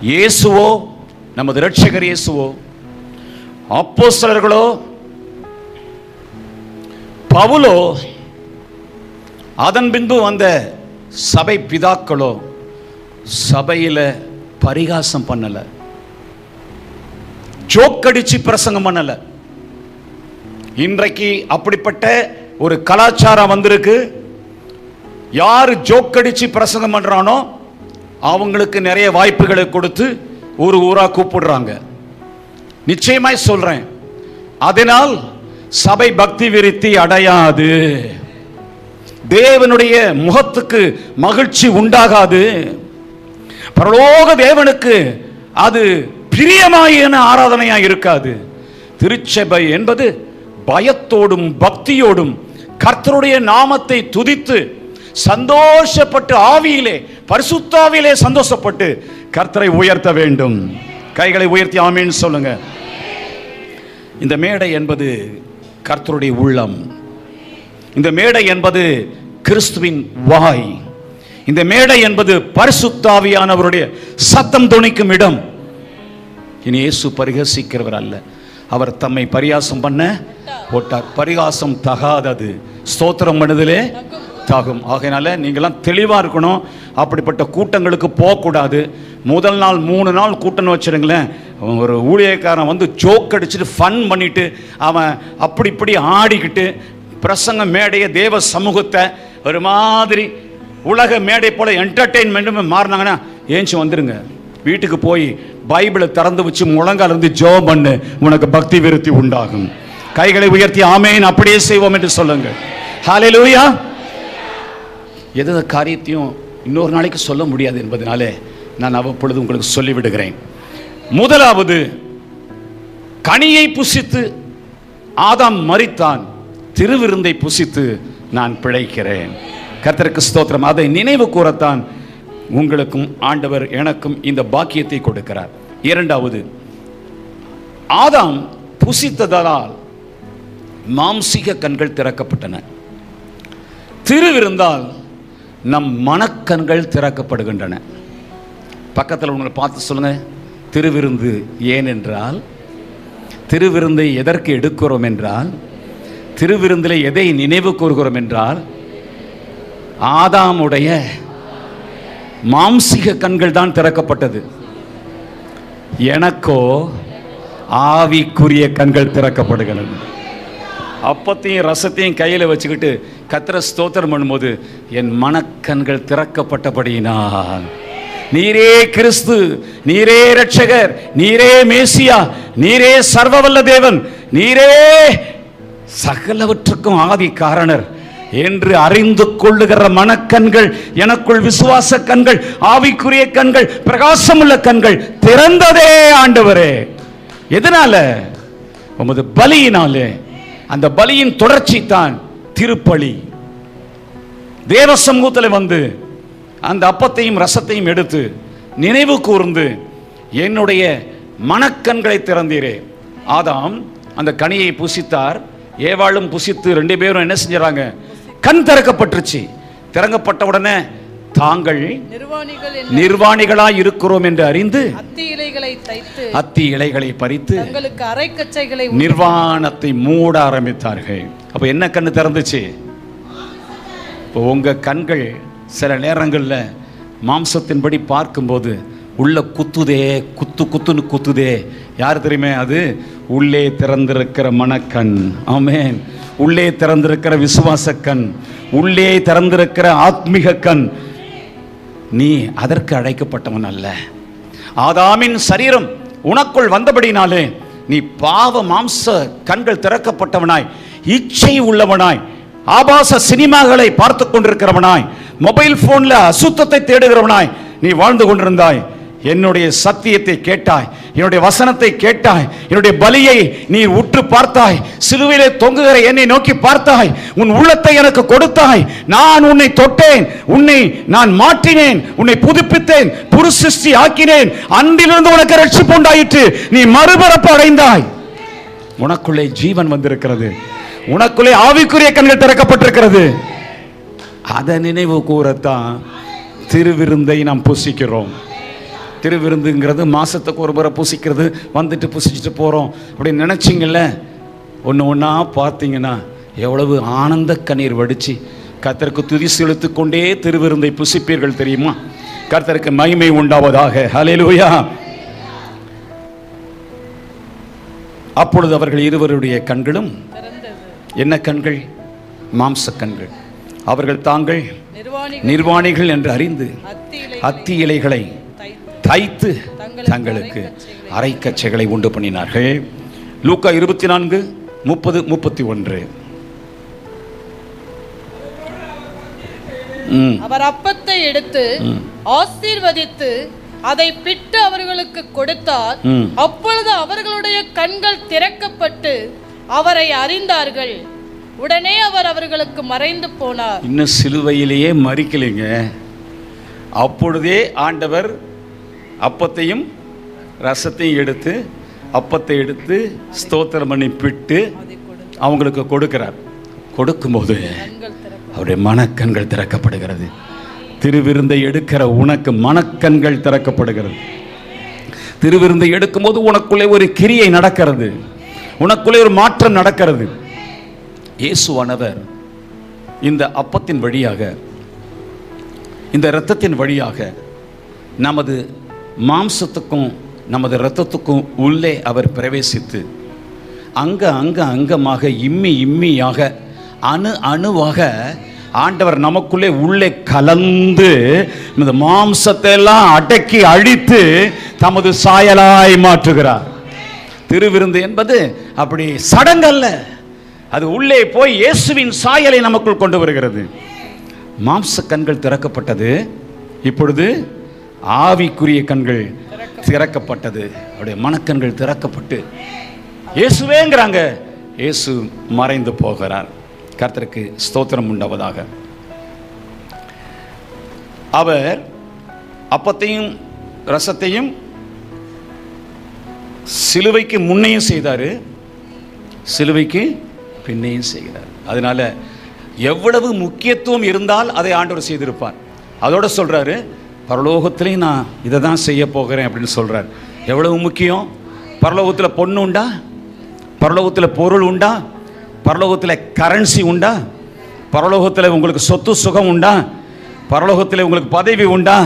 இயேசுவோ, நமது இரட்சகர் இயேசுவோ, அப்போஸ்தலர்களோ, பவுலோ, அதன் பின்பு வந்த சபை பிதாக்களோ சபையில பரிகாசம் பண்ணல, ஜோக்கடிச்சு பிரசங்கம் பண்ணல. இன்றைக்கு அப்படிப்பட்ட ஒரு கலாச்சாரம் வந்திருக்கு. யாரு ஜோக்கடிச்சு பிரசங்கம் பண்றானோ அவங்களுக்கு நிறைய வாய்ப்புகளை கொடுத்து ஒரு ஊரா கூப்பிடுறாங்க. நிச்சயமாய் சொல்றேன், அதனால் சபை பக்தி விருத்தி அடையாது, தேவனுடைய முகத்துக்கு மகிழ்ச்சி உண்டாகாது, பரலோக தேவனுக்கு அது பிரியமான ஆராதனையா இருக்காது. திருச்சபை என்பது பயத்தோடும் பக்தியோடும் கர்த்தருடைய நாமத்தை துதித்து சந்தோஷப்பட்டு ஆவியிலே பரிசுத்தாவிலே சந்தோஷப்பட்டு கர்த்தரை உயர்த்த வேண்டும். கைகளை உயர்த்தி ஆமென் சொல்லுங்க. இந்த மேடை என்பது கர்த்தருடைய உள்ளம். இந்த மேடை என்பது கிறிஸ்துவின் வாய். இந்த மேடை என்பது பரிசுத்தாவியானவருடைய சத்தம் தொனிக்கும் இடம். இனி இயேசு பரிகசிக்கிறவர் அல்ல, அவர் தம்மை பரியாசம் பண்ண போட்டார். பரிகாசம் தகாதது, ஸ்தோத்திரம் பண்ணுதலே தாகும். ஆகையினால நீங்களாம் தெளிவாக இருக்கணும். அப்படிப்பட்ட கூட்டங்களுக்கு போகக்கூடாது. முதல் நாள் 3 நாள் கூட்டம் வச்சிருங்களேன், ஒரு ஊழியக்காரன் வந்து ஜோக் அடிச்சுட்டு ஃபன் பண்ணிட்டு அவன் அப்படி இப்படி ஆடிக்கிட்டு பிரசங்க மேடையை தேவ சமூகத்தை ஒரு மாதிரி உலக மேடை போல என்டர்டெயின்மெண்ட்டும் மாறினாங்கன்னா ஏஞ்சி வந்துருங்க. வீட்டுக்கு போய் பைபிளை திறந்து வச்சு முழங்கால் இருந்து ஜெபம் பண்ணு, உனக்கு பக்தி விருத்தி உண்டாகும். கைகளை உயர்த்தி ஆமென் அப்படியே செய்வோம் என்று சொல்லுங்க. ஹல்லேலூயா. எந்த காரியத்தையும் இன்னொரு நாளைக்கு சொல்ல முடியாது என்பதனாலே நான் அவ்வப்பொழுது உங்களுக்கு சொல்லிவிடுகிறேன். முதலாவது, கனியை புசித்து ஆதாம் மரித்தான், திருவிருந்தை புசித்து நான் பிழைக்கிறேன். கர்த்தருக்கு ஸ்தோத்திரம். அதை நினைவு கூறத்தான் உங்களுக்கும் ஆண்டவர் எனக்கும் இந்த பாக்கியத்தை கொடுக்கிறார். இரண்டாவது, ஆதாம் புசித்ததால் மாம்சீக கண்கள் திறக்கப்பட்டன. திருவிருந்தால் நம் மனக்கண்கள் திறக்கப்படுகின்றன. பக்கத்தில் உங்களை பார்த்து சொல்லுங்க, திருவிருந்து ஏன் என்றால், திருவிருந்தை எதற்கு எடுக்கிறோம் என்றால், திருவிருந்தில் எதை நினைவு கூறுகிறோம் என்றால், ஆதாமுடைய மாம்சீக கண்கள் தான் திறக்கப்பட்டது. எனக்கோ ஆவிக்குரிய கண்கள் திறக்கப்படுகிறது. அப்பத்தையும் ரசத்தையும் கையில் வச்சுக்கிட்டு கர்த்தரை ஸ்தோத்திரம் பண்ணும்போது என் மனக்கண்கள் திறக்கப்பட்டபடியினால், நீரே கிறிஸ்து, நீரே இரட்சகர், நீரே மேசியா, நீரே சர்வவல்ல தேவன், நீரே சகலவற்றுக்கும் ஆதி காரணர் என்று அறிந்து கொள்ளுகிற மனக்கண்கள், எனக்குள் விசுவாச கண்கள், ஆவிக்குரிய கண்கள், பிரகாசமுள்ள கண்கள் திறந்ததே ஆண்டவரே. எதனால? உமது பலியினாலே. அந்த பலியின் தொடர்ச்சி தான் திருப்பலி. தேவ சமூகத்தில் வந்து அந்த அப்பத்தையும் ரசத்தையும் எடுத்து நினைவு கூர்ந்து என்னுடைய மனக்கண்களை திறந்தீரே. ஆதாம் அந்த கனியை புசித்தார், ஏவாளும் புசித்து 2 பேரும் என்ன செஞ்சாங்க? கண் திறக்கப்பட்டுருச்சு. திறக்கப்பட்ட உடனே தாங்கள் நிர்வாணிகளாய் இருக்கிறோம் என்று அறிந்து அத்தி இலைகளை பறித்து நிர்வாணத்தை மூட ஆரம்பித்தார்கள். அப்ப என்ன கண்ணு திறந்துச்சு? இப்போ உங்க கண்கள் சில நேரங்களில் மாம்சத்தின்படி பார்க்கும்போது உள்ள குத்துதே, குத்துன்னு குத்துதே. யார் தெரியுமே? அது உள்ளே திறந்திருக்கிற மனக்கண். ஆமென். உள்ளே திறந்திருக்கிற விசுவாச கண், உள்ளே திறந்திருக்கிற ஆத்மீக கண். நீ அதற்கு அழைக்கப்பட்டவன் அல்ல. ஆதாமின் சரீரம் உனக்குள் வந்தபடினாலே நீ பாவ மாம்ச கண்கள் திறக்கப்பட்டவனாய், இச்சை உள்ளவனாய், ஆபாச சினிமாக்களை பார்த்து கொண்டிருக்கிறவனாய், மொபைல் போன்ல அசுத்தத்தை தேடுகிறவனாய் நீ வாழ்ந்து கொண்டிருந்தாய். என்னுடைய சத்தியத்தை கேட்டாய், என்னுடைய வசனத்தை கேட்டாய், என்னுடைய பலியை நீ உற்று பார்த்தாய், சிலுவையிலே தொங்குகிற என்னை நோக்கி பார்த்தாய், உன் உள்ளத்தை எனக்கு கொடுத்தாய், நான் உன்னை தொட்டேன், உன்னை நான் மாற்றினேன், உன்னை புதுப்பித்தேன், புருசிருஷ்டி ஆக்கினேன், அன்றிலிருந்து உனக்கு ரட்சிப்பு உண்டாயிற்று, நீ மறுபிறப்பு அடைந்தாய், உனக்குள்ளே ஜீவன் வந்திருக்கிறது, உனக்குள்ளே ஆவிக்குரிய கண்கள் திறக்கப்பட்டிருக்கிறது. அதை நினைவு கூறத்தான் திருவிருந்தை நாம் புசிக்கிறோம். திருவிருந்துங்கிறது மாசத்துக்கு ஒரு முறை புசிக்கிறது, வந்துட்டு புசிச்சுட்டு போகிறோம் அப்படின்னு நினச்சிங்கல்ல. ஒன்று ஒன்றா பார்த்தீங்கன்னா எவ்வளவு ஆனந்த கண்ணீர் வடித்து கர்த்தருக்கு துதி செலுத்தி கொண்டே திருவிருந்தை புசிப்பீர்கள் தெரியுமா? கர்த்தருக்கு மகிமை உண்டாவதாக. ஹல்லேலூயா. அப்பொழுது அவர்கள் இருவருடைய கண்களும் என்ன கண்கள்? மாம்ச கண்கள். அவர்கள் தாங்கள் நிர்வாணிகள் என்று அறிந்து அத்தி இலைகளை தைத்து தங்களுக்கு அரைக்கச்சைகளை உண்டு பண்ணினார்கள். லூக்கா 24:30-31. அவர் அப்பத்தை எடுத்து ஆசீர்வதித்து அதை பிட்டு அவர்களுக்கு கொடுத்தார். அப்பொழுது அவர்களுடைய கண்கள் திறக்கப்பட்டு அவரை அறிந்தார்கள். உடனே அவர் அவர்களுக்கு மறைந்து போனார். இன்னும் சிலுவையிலேயே மறிக்கலைங்க. அப்பொழுதே ஆண்டவர் அப்பத்தையும் ரசத்தையும் எடுத்து, அப்பத்தை எடுத்து ஸ்தோத்திரம் பண்ணி பிட்டு அவங்களுக்கு கொடுக்கிறார். கொடுக்கும்போது அவருடைய மனக்கண்கள் திறக்கப்படுகிறது. திருவிருந்தை எடுக்கிற உனக்கு மனக்கண்கள் திறக்கப்படுகிறது. திருவிருந்தை எடுக்கும்போது உனக்குள்ளே ஒரு கிரியை நடக்கிறது, உனக்குள்ளே ஒரு மாற்றம் நடக்கிறது. இயேசுவானவர் இந்த அப்பத்தின் வழியாக, இந்த இரத்தத்தின் வழியாக நமது மாம்சத்துக்கும் நமது இரத்தத்துக்கும் உள்ளே அவர் பிரவேசித்து அங்கமாக இம்மியாக அணுவாக ஆண்டவர் நமக்குள்ளே உள்ளே கலந்து இந்த மாம்சத்தை எல்லாம் அடக்கி அழித்து தமது சாயலாய் மாற்றுகிறார். திருவிருந்து என்பது அப்படி சடங்கல்ல, அது உள்ளே போய் இயேசுவின் சாயலை நமக்குள் கொண்டு வருகிறது. மாம்ச கண்கள் திறக்கப்பட்டது, இப்பொழுது ஆவிக்குரிய கண்கள் திறக்கப்பட்டது. அவருடைய மனக்கண்கள் திறக்கப்பட்டு இயேசுவேங்கிறாங்க. இயேசு மறைந்து போகிறார். கர்த்தருக்கு ஸ்தோத்திரம் உண்டாவதாக. அவர் அப்பத்தையும் ரசத்தையும் சிலுவைக்கு முன்னையும் செய்தார், சிலுவைக்கு பின்னையும் செய்கிறார். அதனால எவ்வளவு முக்கியத்துவம் இருந்தால் அதை ஆண்டவர் செய்திருப்பார். அதோட சொல்றாரு, பரலோகத்திலையும் நான் இதை தான் செய்ய போகிறேன் அப்படின்னு சொல்றார். எவ்வளவு முக்கியம்! பரலோகத்தில் பொண்ணு உண்டா? பரலோகத்தில் பொருள் உண்டா? பரலோகத்தில் கரன்சி உண்டா? பரலோகத்தில் உங்களுக்கு சொத்து சுகம் உண்டா? பரலோகத்தில் உங்களுக்கு பதவி உண்டா?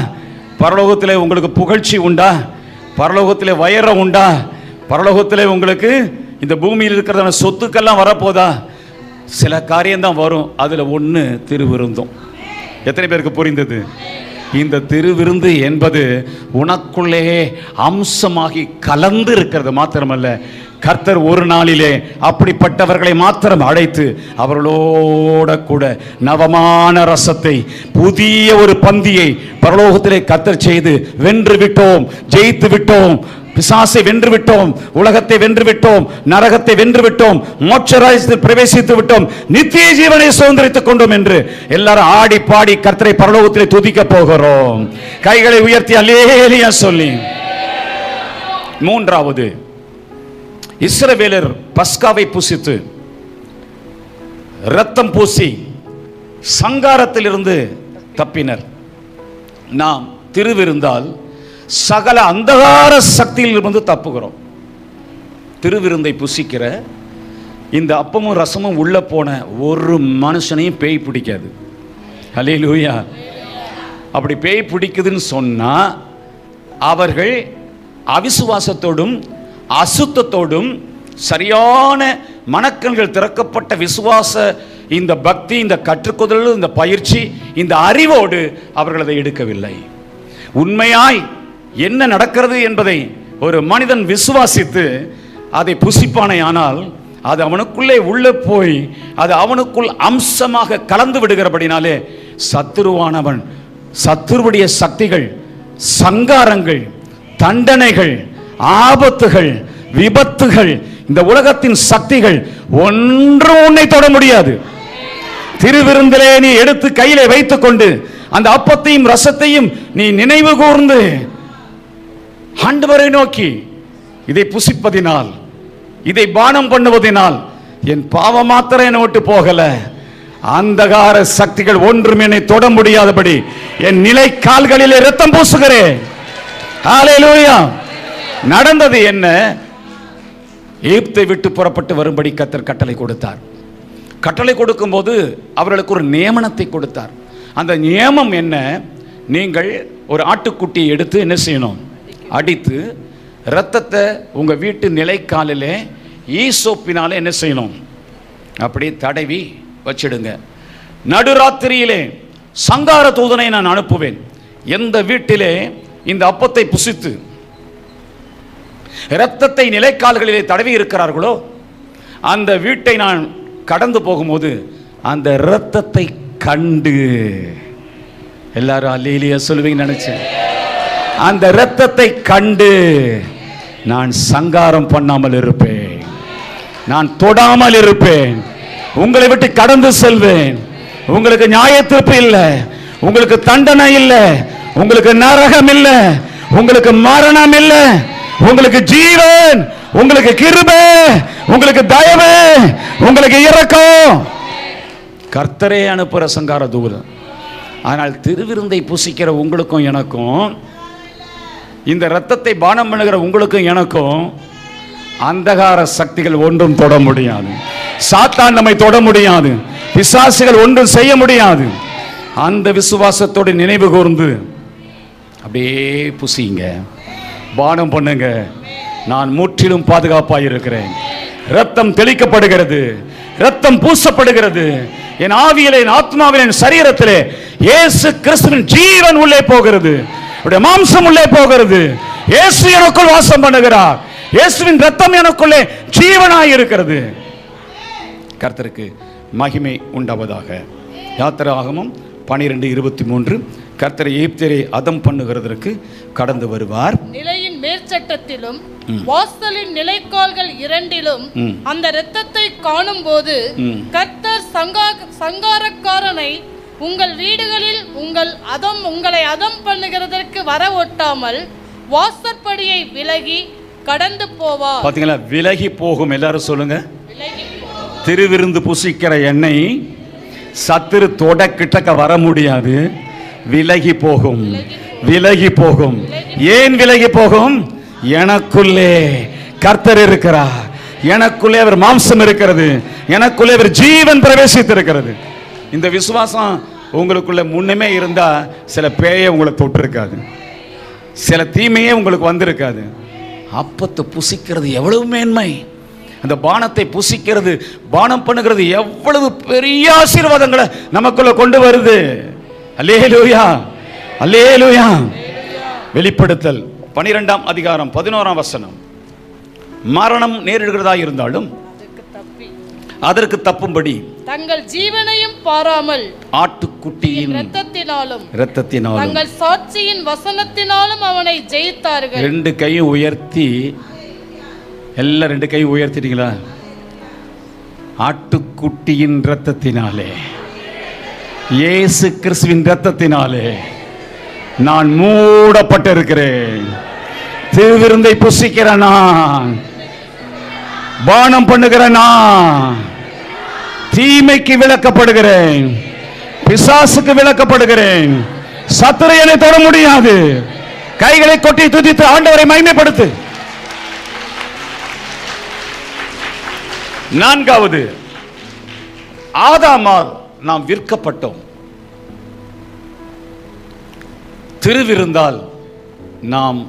பரலோகத்தில் உங்களுக்கு புகழ்ச்சி உண்டா? பரலோகத்தில் வயரம் உண்டா? பரலோகத்தில் உங்களுக்கு இந்த பூமியில் இருக்கிறதான சொத்துக்கெல்லாம் வரப்போதா? சில காரியம்தான் வரும். அதில் ஒன்று திருவிருந்தும். எத்தனை பேருக்கு புரிந்தது? இந்த திருவிருந்து என்பது உனக்குள்ளே அம்சமாகி கலந்து இருக்கிறது மாத்திரமல்ல, கர்த்தர் ஒரு நாளிலே அப்படிப்பட்டவர்களை மாத்திரம் அழைத்து அவர்களோட கூட நவமான ரசத்தை, புதிய ஒரு பந்தியை பரலோகத்திலே கர்த்தர் செய்து வென்று விட்டோம், ஜெயித்து விட்டோம், பிசாசை வென்று விட்டோம், உலகத்தை வென்று விட்டோம், நரகத்தை வென்று விட்டோம், மோட்ச ராஜ்யத்தில் பிரவேசித்து விட்டோம், நித்திய ஜீவனை சுதந்திரித்துக் கொண்டோம் என்று எல்லாரும் ஆடி பாடி கர்த்தரை பரலோகத்திலே துதிக்க போகிறோம். கைகளை உயர்த்தி அல்லேலூயா சொல்லி. மூன்றாவது, இஸ்ரவேலர் பஸ்காவை புசித்து இரத்தம் பூசி சங்காரத்திலிருந்து தப்பினர். நாம் திருவிருந்தால் சகல அந்தகார சக்தியிலிருந்து தப்புகிறோம். திருவிருந்தை புசிக்கிற இந்த அப்பமும் ரசமும் உள்ள போன ஒரு மனுஷனையும் பேய் பிடிக்காது. ஹல்லேலூயா. அப்படி பேய் பிடிக்குதுன்னு சொன்னா அவர்கள் அவிசுவாசத்தோடும் அசுத்தத்தோடும் சரியான மனக்கண்கள் திறக்கப்பட்ட விசுவாச இந்த பக்தி, இந்த கற்றுக்கொள்ளுதல், இந்த பயிற்சி, இந்த அறிவோடு அவர்கள் அதை எடுக்கவில்லை. உண்மையாய் என்ன நடக்கிறது என்பதை ஒரு மனிதன் விசுவாசித்து அதை புசிப்பானே ஆனால் அது அவனுக்குள்ளே உள்ள போய் அது அவனுக்குள் அம்சமாக கலந்து விடுகிறபடினாலே சத்துருவானவன், சத்துருவுடைய சக்திகள், சங்காரங்கள், தண்டனைகள், ஆபத்துகள், விபத்துகள், இந்த உலகத்தின் சக்திகள் ஒன்றும் உன்னை தொட முடியாது. திருவிருந்திலே நீ எடுத்து கையிலே வைத்துக் கொண்டு அந்த அப்பத்தையும் ரசத்தையும் நீ நினைவு கூர்ந்து ஆண்டவரை நோக்கி இதை புசிப்பதினால், இதை பானம் பண்ணுவதினால் என் பாவம் மாத்திரம் என்னை விட்டு போகல, அந்தகார சக்திகள் ஒன்றும் என்னை தொட முடியாதபடி என் நிலை கால்களிலே இரத்தம் பூசுகிறேன். ஹல்லேலூயா. நடந்தது என்ன? எகிப்தை விட்டு புறப்பட்டு வரும்படி கர்த்தர் கட்டளை கொடுத்தார். கட்டளை கொடுக்கும்போது அவர்களுக்கு ஒரு நியமனத்தை கொடுத்தார். அந்த நியமம் என்ன? நீங்கள் ஒரு ஆட்டுக்குட்டியை எடுத்து என்ன செய்யணும்? அடித்து இரத்தத்தை உங்க வீட்டு நிலைக்காலிலே ஈசோப்பினாலே என்ன செய்யணும்? அப்படி தடவி வச்சிடுங்க. நடுராத்திரியிலே சங்கார தூதனை நான் அனுப்புவேன். எந்த வீட்டிலே இந்த அப்பத்தை புசித்து இரத்தத்தை நிலைக்கால்களிலே தடவி இருக்கிறார்களோ அந்த வீட்டை நான் கடந்து போகும்போது அந்த இரத்தத்தை கண்டு, எல்லாரும் அல்லேலூயா சொல்லுவீங்க நினைச்சேன், அந்த இரத்தத்தை கண்டு நான் சங்காரம் பண்ணாமல் இருப்பேன், நான் தொடாமல் இருப்பேன், உங்களை விட்டு கடந்து செல்வேன். உங்களுக்கு நியாய தீர்ப்பு இல்லை, உங்களுக்கு தண்டனை இல்லை, உங்களுக்கு நரகம் இல்லை, உங்களுக்கு மரணம் இல்லை, உங்களுக்கு ஜீவன், உங்களுக்கு கிருபை, உங்களுக்கு தயவு, உங்களுக்கு இரக்கம். கர்த்தரே அனுப்புற சங்கார தூதன். ஆனால் திருவிருந்தை புசிக்கிற உங்களுக்கும் எனக்கும், இந்த இரத்தத்தை பானம் பண்ணுகிற உங்களுக்கும் எனக்கும் அந்தகார சக்திகள் ஒன்றும் தொட முடியாது. சாத்தான் நம்மை தொட முடியாது. பிசாசுகள் ஒன்றும் செய்ய முடியாது. அந்த விசுவாசத்தோடு நினைவு கூர்ந்து அப்படியே புசிங்க, பானம் பண்ணுங்க. நான் முற்றிலும் பாதுகாப்பாக இருக்கிறேன். இரத்தம் தெளிக்கப்படுகிறது, இரத்தம் பூசப்படுகிறது. என் ஆவியிலே, என் ஆத்மாவிலே, என் சரீரத்திலே இயேசு கிறிஸ்துவின் ஜீவன் உள்ளே போகிறது, மாம்சம் உள்ளே போகிறது. இயேசு எனக்குள் வாசம் பண்ணுகிறார். இயேசுவின் இரத்தம் எனக்குள்ளே ஜீவனாய் இருக்கிறது. கர்த்தருக்கு மகிமை உண்டாவதாக. யாத்திராகமம் 12:23 கர்த்தர் எகிப்தியரை அதம் பண்ணுகிறதற்கு கடந்து வருவார். நிலையின் மேற்சட்டத்திலும் வாசலின் நிலைக்கால்கள் இரண்டிலும் அந்த இரத்தத்தை காணும் போது கர்த்தர் சங்காரக்காரனை உங்கள் வீடுகளில் உங்களை அதம் பண்ணுகிறதற்கு வர ஒட்டாமல் வாசற்படியை விலகி கடந்து போவார். பாத்தீங்களா? விலகி போகும். எல்லாரும் சொல்லுங்க. திருவிருந்து புசிக்கிற எண்ணெய் சத்துரு தொட கிட்டக்க வர முடியாது. விலகி போகும், விலகி போகும். ஏன் விலகி போகும்? எனக்குள்ளே கர்த்தர் இருக்கிறார், எனக்குள்ளே அவர் மாம்சம் இருக்கிறது, எனக்குள்ளே அவர் ஜீவன் பிரவேசித்திருக்கிறது. இந்த விசுவாசம் உங்களுக்குள்ள முன்னமே இருந்தா சில பேயை உங்களை தொட்டு இருக்காது, சில தீமையே உங்களுக்கு வந்திருக்காது. அப்பத்தை புசிக்கிறது எவ்வளவு மேன்மை! அந்த பானத்தை புசிக்கிறது, பானம் பண்ணுகிறது எவ்வளவு பெரிய ஆசீர்வாதங்களை நமக்குள்ள கொண்டு வருது. அல்லேலூயா, அல்லேலூயா. வெளிப்படுத்தல் 12ஆம் அதிகாரம் 11ஆம் வசனம். மரணம் நேரிடுகிறதா இருந்தாலும் அதற்கு தப்பும்படி தங்கள் ஜீவனையும் பாராமல் ஆட்டுக்குட்டியின் இரத்தத்தினாலும் தங்கள் சாட்சியின் வசனத்தினாலும் அவனை ஜெயித்தார்கள். ரெண்டு கையும் உயர்த்தி, எல்லாம் ரெண்டு கையும் உயர்த்திட்டீங்களா? ஆட்டுக்குட்டியின் இரத்தத்தினாலே, இயேசு கிறிஸ்துவின் இரத்தத்தினாலே நான் மூடப்பட்டிருக்கிறேன். திருவிருந்தை புசிக்கிற நான், பானம் பண்ணுகிற நான், தீமைக்கு விலக்கப்படுகிறேன், பிசாசுக்கு விலக்கப்படுகிறேன். சத்துரு என்னை தொட முடியாது. கைகளை கொட்டி துதித்து ஆண்டவரை மகிமைப்படுத்து. நான்காவது, ஆதாமால் நாம் விற்கப்பட்டோம். திருவிருந்தால் நாம்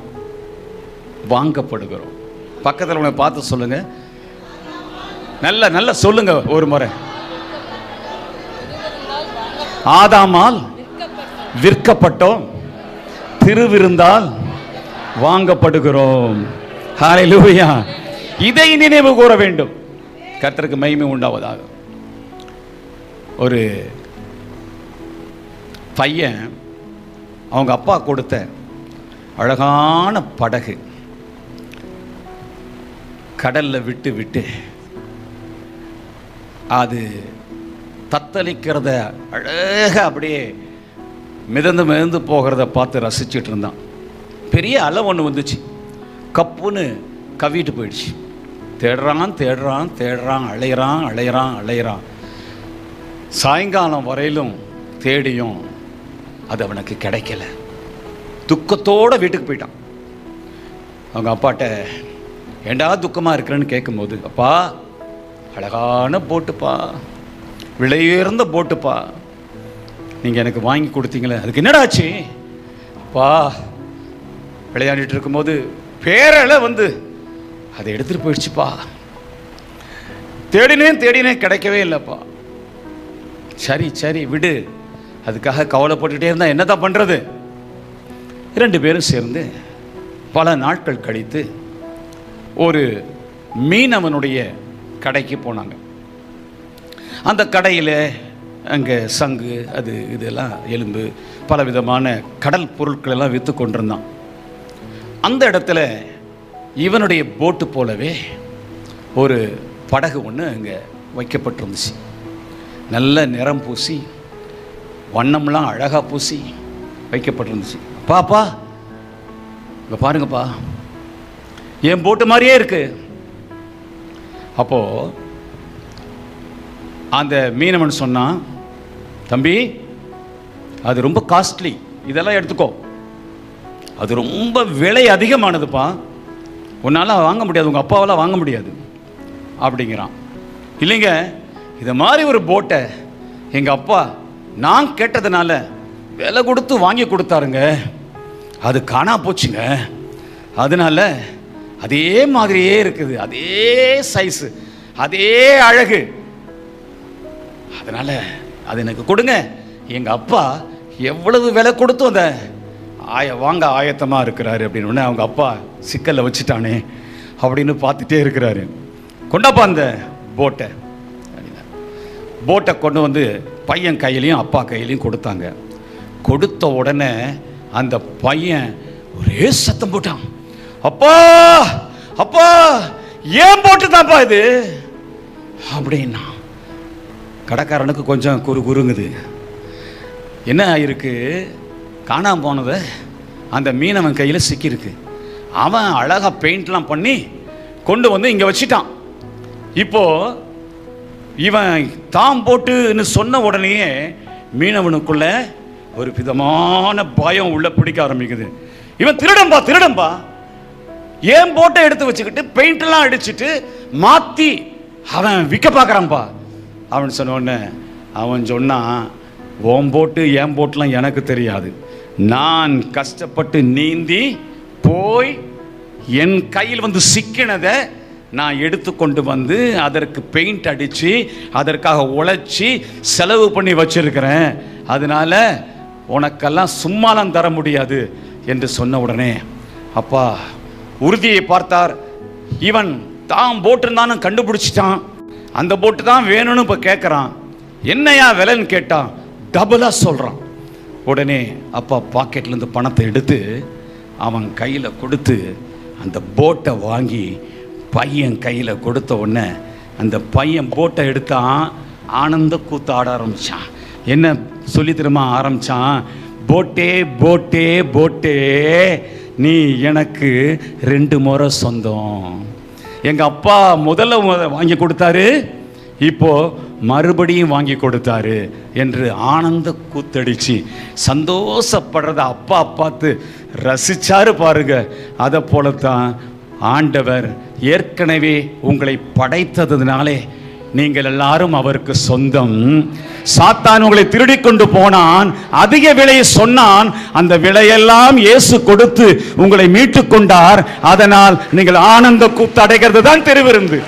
வாங்கப்படுகிறோம். பக்கத்தில் உன்னை பார்த்து சொல்லுங்க, நல்ல நல்ல சொல்லுங்க ஒரு முறை. ஆதாமால் விற்கப்பட்டோம், திருவிருந்தால் வாங்கப்படுகிறோம். ஹல்லேலூயா. இதை நினைவு கூற வேண்டும். கர்த்தருக்கு மகிமை உண்டாவதாக. ஒரு பையன் அவங்க அப்பா கொடுத்த அழகான படகு கடல்ல விட்டு விட்டு அது தத்தளிக்கிறத அழகாக அப்படியே மிதந்து மிதந்து போகிறத பார்த்து ரசிச்சுட்டு இருந்தான். பெரிய அலை ஒன்று வந்துச்சு, கப்புன்னு கவிட்டு போயிடுச்சு. தேடுறான் தேடுறான் தேடுறான், அலையிறான் அலையிறான் அலையிறான். சாயங்காலம் வரையிலும் தேடியும் அது அவனுக்கு கிடைக்கல. துக்கத்தோடு வீட்டுக்கு போயிட்டான். அவங்க அப்பாட்ட ஏண்டா துக்கமாக இருக்கிறேன்னு கேட்கும்போது, அப்பா அழகான போட்டுப்பா, விலையுயர்ந்த போட்டுப்பா, நீங்கள் எனக்கு வாங்கி கொடுத்தீங்களே, அதுக்கு என்னடாச்சு? அப்பா விளையாடிட்டு இருக்கும்போது பேரலை வந்து அதை எடுத்துகிட்டு போயிடுச்சுப்பா, தேடினேன் தேடினேன் கிடைக்கவே இல்லைப்பா. சரி சரி விடு, அதுக்காக கவலைப்பட்டுட்டே இருந்தால் என்னதான் பண்ணுறது? 2 பேரும் சேர்ந்து பல நாட்கள் கழித்து ஒரு மீனவனுடைய கடைக்கு போனாங்க. அந்த கடையில் அங்கே சங்கு அது இதெல்லாம் எலும்பு பலவிதமான கடல் பொருட்கள் எல்லாம் விற்று கொண்டிருந்தான். அந்த இடத்துல இவனுடைய போட்டு போலவே ஒரு படகு ஒன்று அங்கே வைக்கப்பட்டிருந்துச்சு. நல்ல நிறம் பூசி வண்ணம்லாம் அழகாக பூசி வைக்கப்பட்டிருந்துச்சு. பாப்பா இங்கே பாருங்கப்பா, என் போட்டு மாதிரியே இருக்கு. அப்போது அந்த மீனவன் சொன்னான், தம்பி அது ரொம்ப காஸ்ட்லி, இதெல்லாம் எடுத்துக்கோ, அது ரொம்ப விலை அதிகமானதுப்பா, உன்னால் வாங்க முடியாது, உங்கள் அப்பாவால் வாங்க முடியாது அப்படிங்கிறான். இல்லைங்க, இதை மாதிரி ஒரு போட்டை எங்கள் அப்பா நான் கேட்டதுனால விலை கொடுத்து வாங்கி கொடுத்தாருங்க, அது காணா போச்சுங்க, அதனால அதே மாதிரியே இருக்குது, அதே சைஸு, அதே அழகு, அதனால அது எனக்கு கொடுங்க. எங்கள் அப்பா எவ்வளவு விலை கொடுத்தும் அந்த வாங்க ஆயத்தமாக இருக்கிறாரு அப்படின்னு உடனே அவங்க அப்பா சிக்கலில் வச்சுட்டானே அப்படின்னு பார்த்துட்டே இருக்கிறாரு. கொண்டாப்பா அந்த போட்டை அப்படின்னா, போட்டை கொண்டு வந்து பையன் கையிலையும் அப்பா கையிலையும் கொடுத்தாங்க. கொடுத்த உடனே அந்த பையன் ஒரே சத்தம் போட்டான், அப்பா அப்பா ஏன் போட்டு தான்ப்பா இது அப்படின்னா. கடைக்காரனுக்கு கொஞ்சம் குறுங்குது. என்ன ஆயிருக்கு, காணாமல் போனதை அந்த மீனவன் கையில் சிக்கியிருக்கு. அவன் அழகாக பெயிண்ட்லாம் பண்ணி கொண்டு வந்து இங்கே வச்சிட்டான். இப்போ இவன் தான் போட்டுன்னு சொன்ன உடனேயே மீனவனுக்குள்ள ஒரு விதமான பயம் உள்ள பிடிக்க ஆரம்பிக்குது. இவன் திருடம்பா திருடம்பா, ஏன் போட்டை எடுத்து வச்சுக்கிட்டு பெயிண்ட்லாம் அடிச்சுட்டு மாற்றி அவன் விற்க பார்க்குறான்பா அவன் சொன்ன உடனே அவன் சொன்னான், ஓம் போட்டு ஏன் போட்டுலாம் எனக்கு தெரியாது, நான் கஷ்டப்பட்டு நீந்தி போய் என் கையில் வந்து சிக்கினதை நான் எடுத்துக்கொண்டு வந்து அதற்கு பெயிண்ட் அடித்து அதற்காக உழைச்சி செலவு பண்ணி வச்சிருக்கிறேன், அதனால உனக்கெல்லாம் சும்மாலாம் தர முடியாது என்று சொன்ன உடனே அப்பா உறுதியை பார்த்தார். இவன் தான் போட்டிருந்தானு கண்டுபிடிச்சிட்டான், அந்த போட்டு தான் வேணும்னு இப்போ கேட்குறான். என்னையா விலைன்னு கேட்டான், டபுளாக சொல்கிறான். உடனே அப்பா பாக்கெட்லேருந்து பணத்தை எடுத்து அவன் கையில் கொடுத்து அந்த போட்டை வாங்கி பையன் கையில் கொடுத்த உடனே அந்த பையன் போட்டை எடுத்தான், ஆனந்த கூத்து ஆட ஆரம்பித்தான். என்ன சொல்லி திரும்ப ஆரம்பித்தான், போட்டே போட்டே போட்டே நீ எனக்கு 2 முறை சொந்தம். எங்கள் அப்பா முதல்ல வாங்கி கொடுத்தாரு, இப்போ மறுபடியும் வாங்கி கொடுத்தாரு என்று ஆனந்த கூத்தடிச்சு சந்தோஷப்படுறத அப்பா பார்த்து ரசிச்சாரு பாருங்க. அதை போலத்தான் ஆண்டவர் ஏற்கனவே உங்களை படைத்ததுனாலே நீங்கள் எல்லாரும் அவருக்கு சொந்தம். சாத்தான் உங்களை திருடி கொண்டு போனான், அதிக விலையை சொன்னான், அந்த விலையெல்லாம் இயேசு கொடுத்து உங்களை மீட்டு கொண்டார். அதனால் நீங்கள் ஆனந்த கூத்து அடைகிறது தான் திருவிருந்து.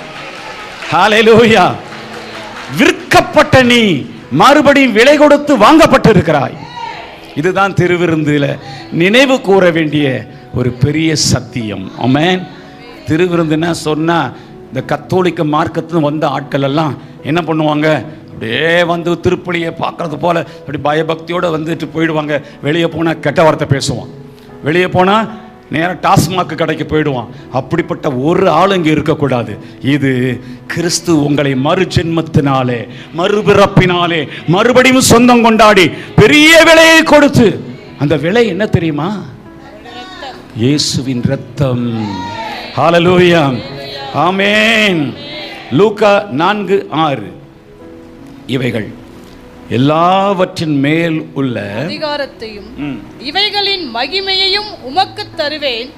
ஹalleluya. விற்கப்பட்ட நீ மறுபடியும் விலை கொடுத்து வாங்கப்பட்டிருக்கிறாய். இதுதான் திருவிருந்தில நினைவு கூற வேண்டிய ஒரு பெரிய சத்தியம். ஆமென். திருவிருந்துன்னா சொன்னா இந்த கத்தோலிக்க மார்க்கத்துல வந்த ஆட்கள் எல்லாம் என்ன பண்ணுவாங்க, அப்படியே வந்து திருப்பலியை பார்க்கறது போல அப்படி பயபக்தியோடு வந்துட்டு போயிடுவாங்க. வெளியே போனால் கெட்ட வார்த்தை பேசுவான், வெளியே போனால் நேராக டாஸ்மாக் கடைக்கு போயிடுவான். அப்படிப்பட்ட ஒரு ஆள் இங்கே இருக்கக்கூடாது. இது கிறிஸ்து உங்களை மறுஜென்மத்தினாலே மறுபிறப்பினாலே மறுபடியும் சொந்தம் கொண்டாடி பெரிய விலையை கொடுத்து, அந்த விலை என்ன தெரியுமா? இயேசுவின் இரத்தம். ஹalleluya. ஆமென். லூக்கா 4:6. இவைகள் எல்லாவற்றின் மேல் உள்ள அதிகாரத்தையும் இவைகளின் மகிமையையும் உமக்கு தருவேன்.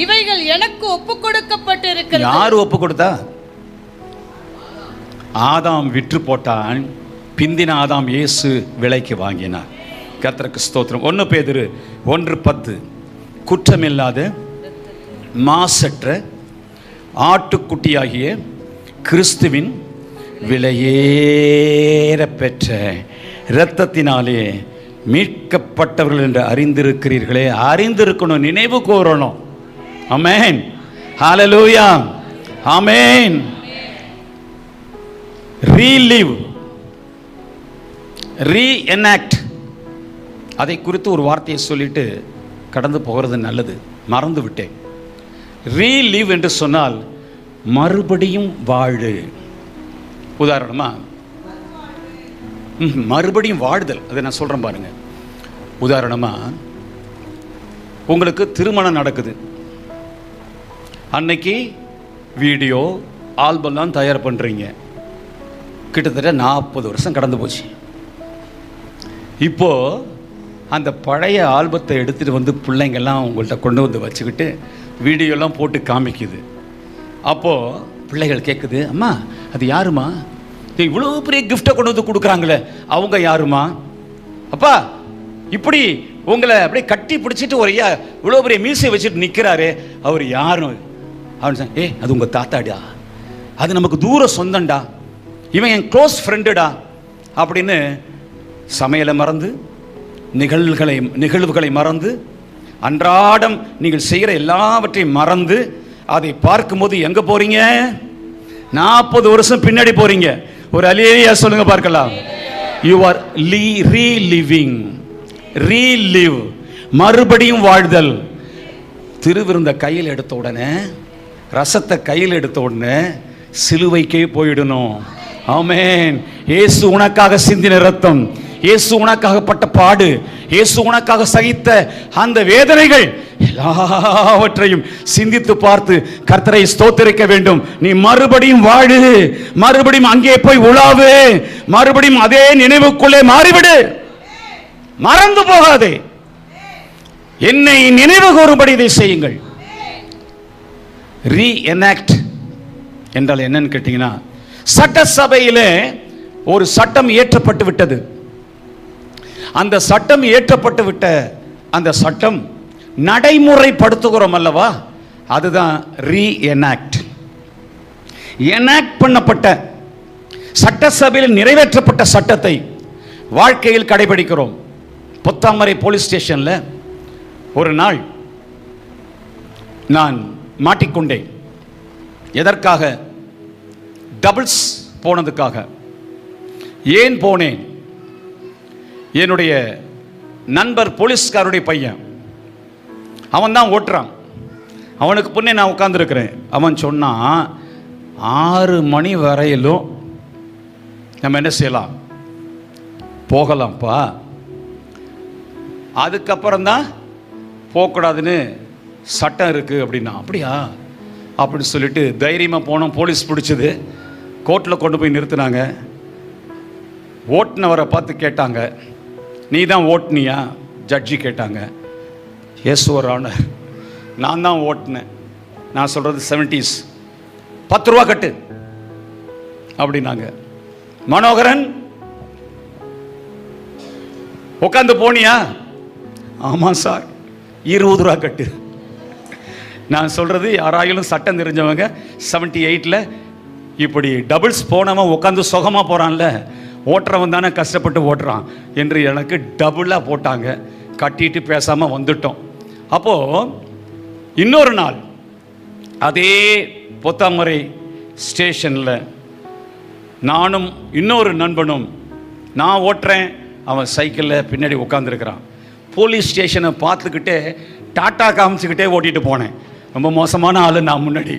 இவைகள் எனக்கு ஒப்புக் கொடுக்கப்பட்டிருக்கிறது. யார் ஒப்பு கொடுத்தா? ஆதாம் விற்று போட்டான், பிந்தின ஆதாம் இயேசு விலைக்கு வாங்கினார். கர்த்தருக்கு ஸ்தோத்திரம். 1 பேதுரு 1:10. குற்றமில்லாத மாசற்ற ஆட்டுக்குட்டியாகிய கிறிஸ்துவின் விலையேற பெற்ற இரத்தத்தினாலே மீட்கப்பட்டவர்கள் என்று அறிந்திருக்கிறீர்களே. அறிந்திருக்கணும், நினைவு கூறணும். ஆமென். ஹalleluya. ஆமென். ரீலிவ், ரீஎனாக்ட், அதை குறித்து ஒரு வார்த்தையை சொல்லிட்டு கடந்து போகிறது நல்லது. மறந்து விட்டேன். ரீலிவ் என்று சொன்னால் மறுபடியும் வாழு. உதாரணமா மறுபடியும் வாழ்தல், அதை நான் சொல்கிறேன் பாருங்க. உதாரணமா உங்களுக்கு திருமணம் நடக்குது, அன்னைக்கு வீடியோ ஆல்பம்லாம் தயார் பண்ணுறீங்க. கிட்டத்தட்ட 40 வருஷம் கடந்து போச்சு. இப்போ அந்த பழைய ஆல்பத்தை எடுத்துகிட்டு வந்து பிள்ளைங்கள்லாம் உங்கள்கிட்ட கொண்டு வந்து வச்சுக்கிட்டு வீடியோலாம் போட்டு காமிக்குது. அப்போது பிள்ளைகள் கேட்குது, அம்மா அது யாருமா? இவ்வளோ பெரிய கிஃப்டை கொண்டு வந்து கொடுக்குறாங்களே, அவங்க யாருமா? அப்பா இப்படி உங்களை அப்படியே கட்டி பிடிச்சிட்டு ஒரு இவ்வளோ பெரிய மீசை வச்சுட்டு நிற்கிறாரு, அவர் யாரும்? அவன் சொன்ன, அது உங்கள் தாத்தாடா, அது நமக்கு தூர சொந்தண்டா, இவன் என் க்ளோஸ் ஃப்ரெண்டுடா அப்படின்னு சமையலை மறந்து நிகழ்வுகளை மறந்து அன்றாடம் நீங்கள் செய்கிற எல்லாவற்றையும் மறந்து அதை பார்க்கும்போது எங்கே போறீங்க? 40 வருஷம் பின்னாடி போறீங்க. ஒரு அல்லேலூயா சொல்லுங்க பார்க்கலாம். யூ ஆர் ரீலிவிங், ரீலிவ், மறுபடியும் வாழ்தல். திருவிருந்த கையில் எடுத்த உடனே, ரசத்தை கையில் எடுத்த உடனே சிலுவைக்கே போயிடணும். ஆமென். இயேசு உனக்காக சிந்தின ரத்தம், இயேசு உனக்காக பட்ட பாடு, இயேசு உனக்காக சகித்த அந்த வேதனைகள் எல்லாவற்றையும் சிந்தித்து பார்த்து கர்த்தரை ஸ்தோத்திரிக்க வேண்டும். நீ மறுபடியும் வாழு, மறுபடியும் அங்கே போய் உலாவு, மறுபடியும் அதே நினைவுக்குள்ளே மாறிவிடு. மறந்து போகாதே. என்னை நினைவு கூறும்படி இதை செய்யுங்கள். ரீஎனாக்ட் என்றால் என்னன்னு கேட்டீங்கன்னா, சட்டசபையிலே ஒரு சட்டம் இயற்றப்பட்டு விட்டது. அந்த சட்டம் இயற்றப்பட்டு விட்ட அந்த சட்டம் நடைமுறைப்படுத்துகிறோம் அல்லவா, அதுதான் ரீஎனாக்ட். எனாக்ட் பண்ணப்பட்ட சட்டசபையில் நிறைவேற்றப்பட்ட சட்டத்தை வாழ்க்கையில் கடைபிடிக்கிறோம். பொத்தாமரை போலீஸ் ஸ்டேஷனில் ஒரு நாள் நான் மாட்டிக்கொண்டேன். எதற்காக? டபுள்ஸ் போனதுக்காக. ஏன் போனேன்? என்னுடைய நண்பர் போலீஸ்காருடைய பையன், அவன் தான் ஓட்டுறான். அவனுக்கு முன்னே நான் உட்கார்ந்துருக்கிறேன். அவன் சொன்னான், 6 மணி வரையிலும் நம்ம என்ன செய்யலாம், போகலாம்ப்பா, அதுக்கப்புறம்தான் போகக்கூடாதுன்னு சட்டம் இருக்குது அப்படின்னா. அப்படியா அப்படின்னு சொல்லிட்டு தைரியமாக போனோம். போலீஸ் பிடிச்சது, கோர்ட்டில் கொண்டு போய் நிறுத்தினாங்க. ஓட்டுனவரை பார்த்து கேட்டாங்க, நீ தான் ஓட்டுனியா? ஜட்ஜி கேட்டாங்க. எஸ் யுவர் ஆனர், நான் தான் ஓட்டினேன். நான் சொல்கிறது 70s. 10 ரூபா கட்டு அப்படின்னாங்க. மனோகரன் உட்காந்து போனியா? ஆமாம் சார், 20 ரூபா கட்டு. நான் சொல்கிறது யாராயிலும் சட்டம் தெரிஞ்சவங்க 78ல் இப்படி டபுள்ஸ் போனவன் உட்காந்து சுகமாக போகிறான்ல, ஓட்டுறவன் தானே கஷ்டப்பட்டு ஓட்டுறான் என்று எனக்கு டபுளாக போட்டாங்க. கட்டிட்டு பேசாமல் வந்துட்டோம். அப்போது இன்னொரு நாள் அதே பொத்தாமரை ஸ்டேஷனில் நானும் இன்னொரு நண்பனும், நான் ஓட்டுறேன், அவன் சைக்கிளில் பின்னாடி உட்காந்துருக்கிறான். போலீஸ் ஸ்டேஷனை பார்த்துக்கிட்டே டாட்டா காமிச்சுக்கிட்டே ஓட்டிகிட்டு போனேன். ரொம்ப மோசமான ஆள் நான் முன்னாடி.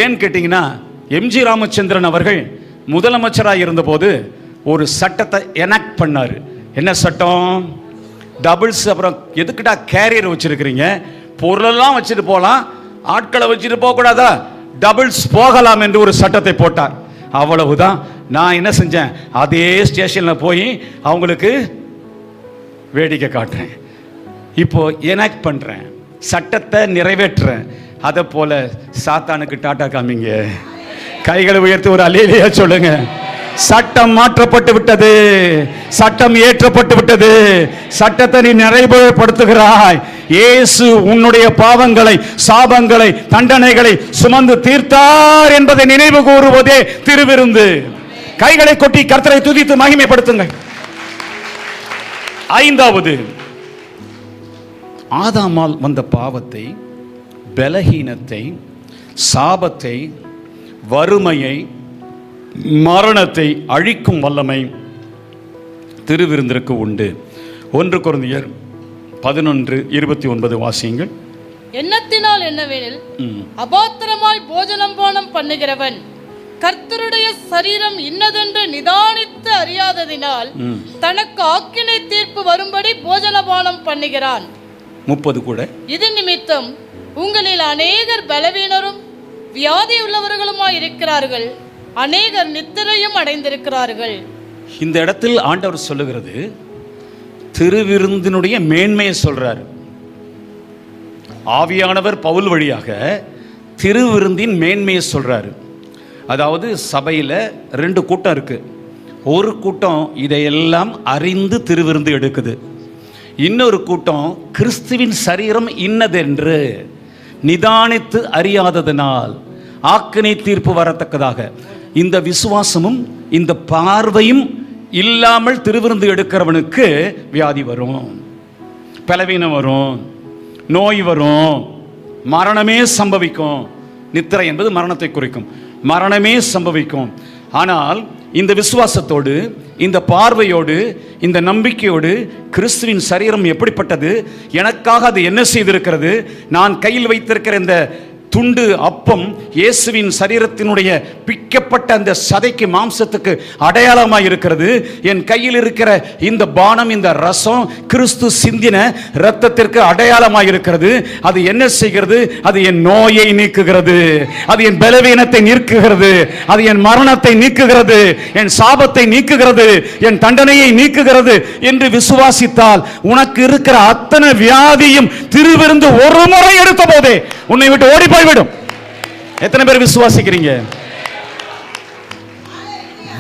ஏன்னு கேட்டிங்கன்னா, எம்ஜி ராமச்சந்திரன் அவர்கள் முதலமைச்சராக இருந்தபோது ஒரு சட்டத்தை எனாக்ட் பண்ணார். என்ன சட்டம்? டபுள்ஸ். அப்புறம் எதுக்கிட்டா கேரியர் வச்சுருக்கிறீங்க, பொருளெல்லாம் வச்சுட்டு போகலாம், ஆட்களை வச்சுட்டு போகக்கூடாதா, டபுள்ஸ் போகலாம் என்று ஒரு சட்டத்தை போட்டார். அவ்வளவுதான். நான் என்ன செஞ்சேன், அதே ஸ்டேஷனில் போய் அவங்களுக்கு வேடிக்கை காட்டுறேன். இப்போ எனாக்ட் பண்ணுறேன், சட்டத்தை நிறைவேற்றுறேன். அதை போல சாத்தானுக்கு டாட்டா காமிங்க. கைகளை உயர்த்தி ஒரு அல்லேலூயா சொல்லுங்க. சட்டம் மாற்றப்பட்டு விட்டது, சட்டம் ஏற்றப்பட்டு விட்டது, சட்டத்தை நீ நிறைவேற்றப்படுத்துகிறாய். இயேசு உன்னுடைய பாவங்களை, சாபங்களை, தண்டனைகளை சுமந்து தீர்த்தார் என்பதை நினைவு கூறுவதே திருவிருந்து. கைகளை கொட்டி கர்த்தரை துதித்து மகிமைப்படுத்துங்கள். ஐந்தாவது, ஆதாமால் வந்த பாவத்தை, பலகீனத்தை, சாபத்தை, வறுமையை, மரணத்தை அழிக்கும் வல்லமை திருவிருந்திற்கு உண்டு. 1 கொரிந்தியர் 11:29 வாசியுங்கள். எண்ணத்தினால் என்னவெனில், அபாத்திரமாய் போஜனம் பானம் பண்ணுகிறவன் கர்த்தருடைய சரீரம் இன்னதென்று நிதானித்து அறியாததினால் தனக்கு ஆக்கினை தீர்ப்பு வரும்படி போஜனபானம் பண்ணுகிறான். 30 கூட. இது நிமித்தம் உங்களில் அநேகர் பலவீனரும் வியாதி உள்ளவர்களுமாய் இருக்கிறார்கள், அநேகர் நித்திரையும் அடைந்திருக்கிறார்கள். இந்த இடத்தில் ஆண்டவர் சொல்லுகிறது, திருவிருந்தினுடைய மேன்மையை சொல்றார். ஆவியானவர் பவுல் வழியாக திருவிருந்தின் மேன்மையை சொல்றாரு. அதாவது சபையில் 2 கூட்டம் இருக்கு. ஒரு கூட்டம் இதையெல்லாம் அறிந்து திருவிருந்து எடுக்குது. இன்னொரு கூட்டம் கிறிஸ்துவின் சரீரம் இன்னதென்று நிதானித்து அறியாததனால் ஆக்கினை தீர்ப்பு வரத்தக்கதாக. இந்த விசுவாசமும் இந்த பார்வையும் இல்லாமல் திருவிருந்து எடுக்கிறவனுக்கு வியாதி வரும், பலவீனம் வரும், நோய் வரும், மரணமே சம்பவிக்கும். நித்திரை என்பது மரணத்தை குறிக்கும். மரணமே சம்பவிக்கும். ஆனால் இந்த விசுவாசத்தோடு, இந்த பார்வையோடு, இந்த நம்பிக்கையோடு கிறிஸ்துவின் சரீரம் எப்படிப்பட்டது, எனக்காக அது என்ன செய்திருக்கிறது, நான் கையில் வைத்திருக்கிற இந்த துண்டு அப்பம் இயேசுவின் சரீரத்தினுடைய பிக்கப்பட்ட அந்த சதைக்கு, மாம்சத்துக்கு அடையாளமாக இருக்கிறது. என் கையில் இருக்கிற இந்த பானம், இந்த ரசம் கிறிஸ்து சிந்தின இரத்தத்திற்கு அடையாளமாக இருக்கிறது. அது என்ன செய்கிறது? அது என் நோயை நீக்குகிறது, அது என் பலவீனத்தை நீக்குகிறது, அது என் மரணத்தை நீக்குகிறது, என் சாபத்தை நீக்குகிறது, என் தண்டனையை நீக்குகிறது என்று விசுவாசித்தால் உனக்கு இருக்கிற அத்தனை வியாதியும் திருவிருந்து ஒரு முறை எடுத்த போதே உன்னை விட்டு ஓடி போய்விடும். எத்தனை பேர் விசுவாசிக்கிறீங்க?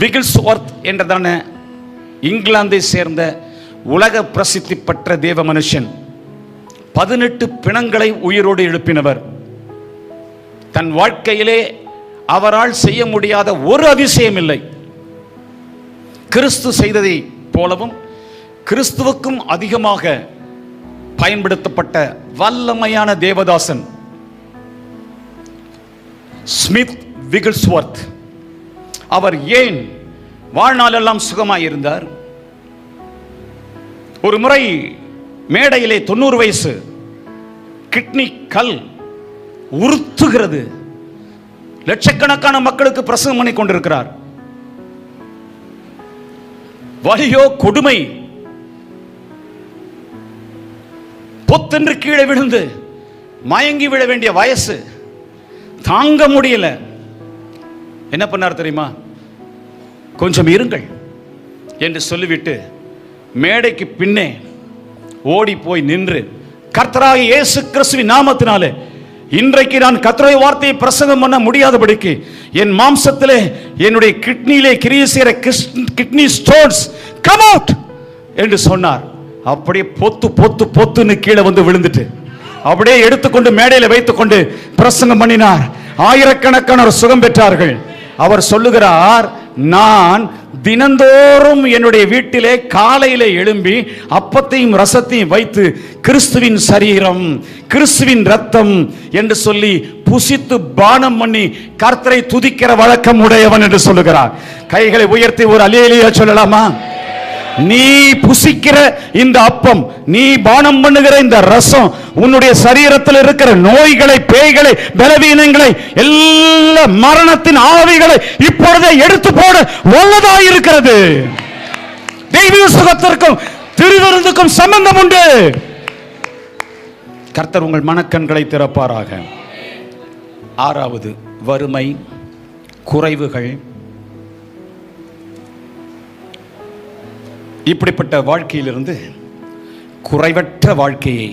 விகில்ஸ்வொர்த் என்றதான இங்கிலாந்தை சேர்ந்த உலக பிரசித்தி பெற்ற தேவ மனுஷன் 18 பிணங்களை உயிரோடு எழுப்பினவர். தன் வாழ்க்கையிலே அவரால் செய்ய முடியாத ஒரு அதிசயம் இல்லை. கிறிஸ்து செய்ததை போலவும் கிறிஸ்துவுக்கும் அதிகமாக பயன்படுத்தப்பட்ட வல்லமையான தேவதாசன் ஸ்மித் விகில்ஸ்வொர்த். அவர் ஏன் வாழ்நாளெல்லாம் சுகமாய் இருந்தார்? ஒரு முறை மேடையிலே 90 வயசு, கிட்னி கல் உறுத்துகிறது, லட்சக்கணக்கான மக்களுக்கு பிரசங்கம் பண்ணி கொண்டிருக்கிறார். வலியோ கொடுமை, பொத்தென்று கீழே விழுந்து மயங்கி விழ வேண்டிய வயசு, தாங்க முடியல. என்ன பண்ணார் தெரியுமா? கொஞ்சம் இருங்கள் என்று சொல்லிவிட்டு மேடைக்கு பின்னே ஓடி போய் நின்று, கர்த்தராகிய இயேசு கிறிஸ்துவின் நாமத்தினாலே இன்றைக்கு நான் கர்த்தருடைய வார்த்தையை பிரசங்கம் பண்ண முடியாதபடிக்கு என் மாம்சத்திலே, என்னுடைய கிட்னியிலே கிரியை செய்கிற கிட்னி ஸ்டோன்ஸ் கம் அவுட் என்று சொன்னார். அப்படியே பொத்து பொத்து பொத்துன்னு கீழே வந்து விழுந்துட்டு அப்படியே எடுத்துக்கொண்டு மேடையில் வைத்துக்கொண்டு பிரசங்கம் பண்ணினார். ஆயிரக்கணக்கானோர் சுகம் பெற்றார்கள். அவர் சொல்லுகிறார், நான் தினந்தோறும் என்னுடைய வீட்டிலே காலையில எழும்பி அப்பத்தையும் ரசத்தையும் வைத்து கிறிஸ்துவின் சரீரம், கிறிஸ்துவின் ரத்தம் என்று சொல்லி புசித்து பானம் பண்ணி கர்த்தரை துதிக்கிற வழக்கம் உடையவன் என்று சொல்லுகிறார். கைகளை உயர்த்தி ஒரு அல்லேலூயா சொல்லலாமா? நீ புசிக்கிற இந்த அப்பம், நீ பானம் பண்ணுகிற இந்த ரசம் உன்னுடைய சரீரத்தில் இருக்கிற நோய்களை, பேய்களை, பலவீனங்களை, எல்லா மரணத்தின் ஆவிகளை இப்பொழுதே எடுத்து போட வல்லதாய் இருக்கிறது. தெய்வீக சுகத்திற்கும் திருவிருந்துக்கும் சம்பந்தம் உண்டு. கர்த்தர் உங்கள் மனக்கண்களை திறப்பாராக. ஆறாவது, வறுமை, குறைவுகள். இப்படிப்பட்ட வாழ்க்கையிலிருந்து குறைவற்ற வாழ்க்கையை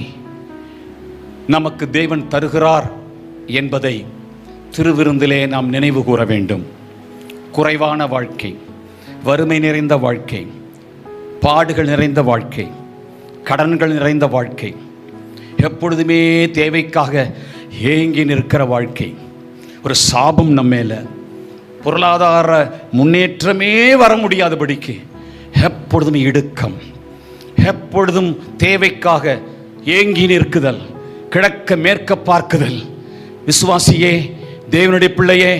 நமக்கு தேவன் தருகிறார் என்பதை திருவிருந்திலே நாம் நினைவு கூற வேண்டும். குறைவான வாழ்க்கை, வறுமை நிறைந்த வாழ்க்கை, பாடுகள் நிறைந்த வாழ்க்கை, கடன்கள் நிறைந்த வாழ்க்கை, எப்பொழுதுமே தேவைக்காக ஏங்கி நிற்கிற வாழ்க்கை, ஒரு சாபம் நம்மேல, பொருளாதார முன்னேற்றமே வர முடியாதபடிக்கு எப்பொழுதும் இடுக்கம், எப்பொழுதும் தேவைக்காக ஏங்கி நிற்குதல், கிழக்க மேற்க பார்க்குதல். விசுவாசியே, தேவனுடைய பிள்ளையே,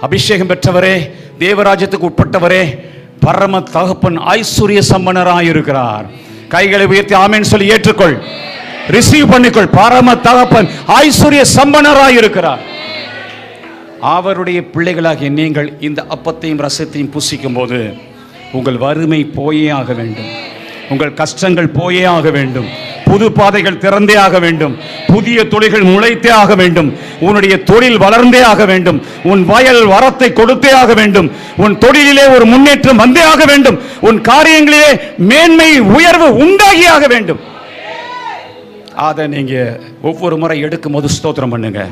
அபிஷேகம் பெற்றவரே, தேவராஜ்யத்துக்கு உட்பட்டவரே, பரம தகப்பன் ஐஸ்வர்ய சம்பனராயிருக்கிறார். கைகளை உயர்த்தி ஆமென் சொல்லி ஏற்றுக்கொள், ரிசீவ் பண்ணிக்கொள். பரம தகப்பன் ஐஸ்வர்ய சம்பனராயிருக்கிறார். அவருடைய பிள்ளைகளாகிய நீங்கள் இந்த அப்பத்தையும் ரசத்தையும் புசிக்கும் போது உங்கள் வறுமை போயே ஆக வேண்டும், உங்கள் கஷ்டங்கள் போயே ஆக வேண்டும், புது பாதைகள் திறந்தே ஆக வேண்டும், புதிய தொழில்கள் முளைத்தே ஆக வேண்டும், உன்னுடைய தொழில் வளர்ந்தே ஆக வேண்டும், உன் வயல் வரத்தை கொடுத்தே ஆக வேண்டும், உன் தொழிலிலே ஒரு முன்னேற்றம் வந்தே ஆக வேண்டும், உன் காரியங்களிலே மேன்மை உயர்வு உண்டாகி ஆக வேண்டும். அதை நீங்க ஒவ்வொரு முறை எடுக்கும் போது ஸ்தோத்திரம் பண்ணுங்க.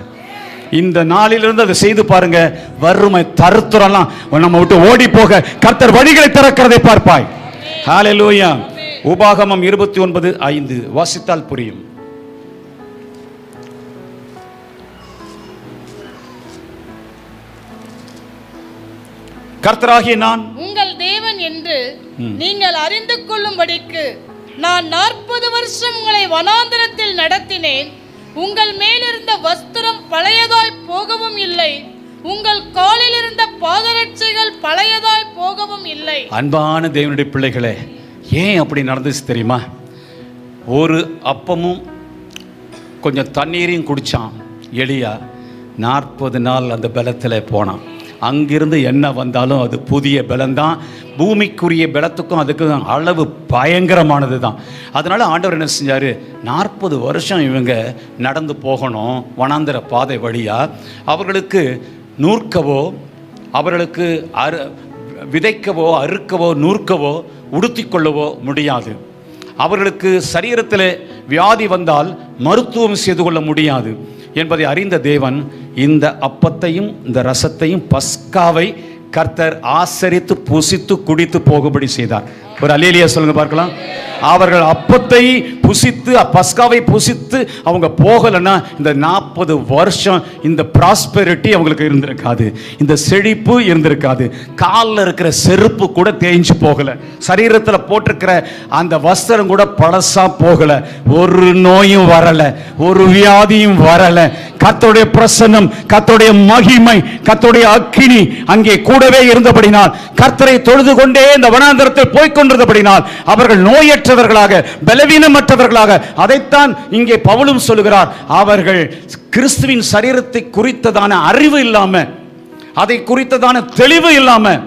இந்த நாளிலிருந்து அதை செய்து பாருங்க. வறுமை தருத்திரம்லாம் நம்ம விட்டு ஓடி போக கர்த்தர் வழிகளை திறக்கிறதை பார்ப்பாய். ஹல்லேலூயா. உபாகமம் 29:5 வாசித்தால் புரியும். கர்த்தராகிய நான் உங்கள் தேவன் என்று நீங்கள் அறிந்து கொள்ளும்படிக்கு நான் 40 வருஷம் உங்களை வனாந்தரத்தில் நடத்தினேன். உங்கள் மேலிருந்த வஸ்திரம் பழையதாய் போகவும் இல்லை, உங்கள் காலில் இருந்த பாதரட்சைகள் பழையதாய் போகவும் இல்லை. அன்பான தேவனுடைய பிள்ளைகளே, ஏன் அப்படி நடந்துச்சு தெரியுமா? ஒரு அப்பமும் கொஞ்சம் தண்ணீரையும் குடிச்சான் எலியா. 40 நாள் அந்த பலத்தில் போனான். அங்கிருந்து என்ன வந்தாலும் அது புதிய பலம்தான். பூமிக்குரிய பலத்துக்கும் அதுக்கும் அளவு பயங்கரமானது தான். அதனால ஆண்டவர் என்ன செஞ்சார்? 40 வருஷம் இவங்க நடந்து போகணும் வனாந்தர பாதை வழியா. அவர்களுக்கு நூற்கவோ, அவர்களுக்கு விதைக்கவோ, அறுக்கவோ, நூற்கவோ, உடுத்திக்கொள்ளவோ முடியாது. அவர்களுக்கு சரீரத்தில் வியாதி வந்தால் மருத்துவம் செய்து கொள்ள முடியாது என்பதை அறிந்த தேவன் இந்த அப்பத்தையும் இந்த ரசத்தையும் பஸ்காவை கர்த்தர் ஆசரித்து புசித்து குடித்து போகும்படி செய்தார். ஒரு அல்லேலூயா சொல்லுங்க பார்க்கலாம். அவர்கள் அப்பத்தை புசித்து பஸ்காவை புசித்து அவங்க போகலைன்னா இந்த 40 வருஷம் இந்த ப்ராஸ்பெரிட்டி அவங்களுக்கு இருந்திருக்காது, இந்த செழிப்பு இருந்திருக்காது. காலில் இருக்கிற செருப்பு கூட தேய்ஞ்சு போகலை, சரீரத்தில் போட்டிருக்கிற அந்த வஸ்திரம் கூட பழசா போகலை, ஒரு நோயும் வரலை, ஒரு வியாதியும் வரலை. கர்த்தருடைய பிரசன்னம், கர்த்தருடைய மகிமை, கர்த்தருடைய அக்கினி அங்கே கூடவே இருந்தபடினால், கர்த்தரை தொழுது கொண்டே இந்த வனாந்தரத்தில் போய்கொண்டிருந்தபடினால் அவர்கள் நோயற்றவர்களாக, பலவீனமற்றவர்களாக, அதைத்தான் இங்கே பவுலும் சொல்லுகிறார். அவர்கள் கிறிஸ்துவின் சரீரத்தை குறித்ததான அறிவு இல்லாம, அதை குறித்ததான தெளிவு இல்லாம,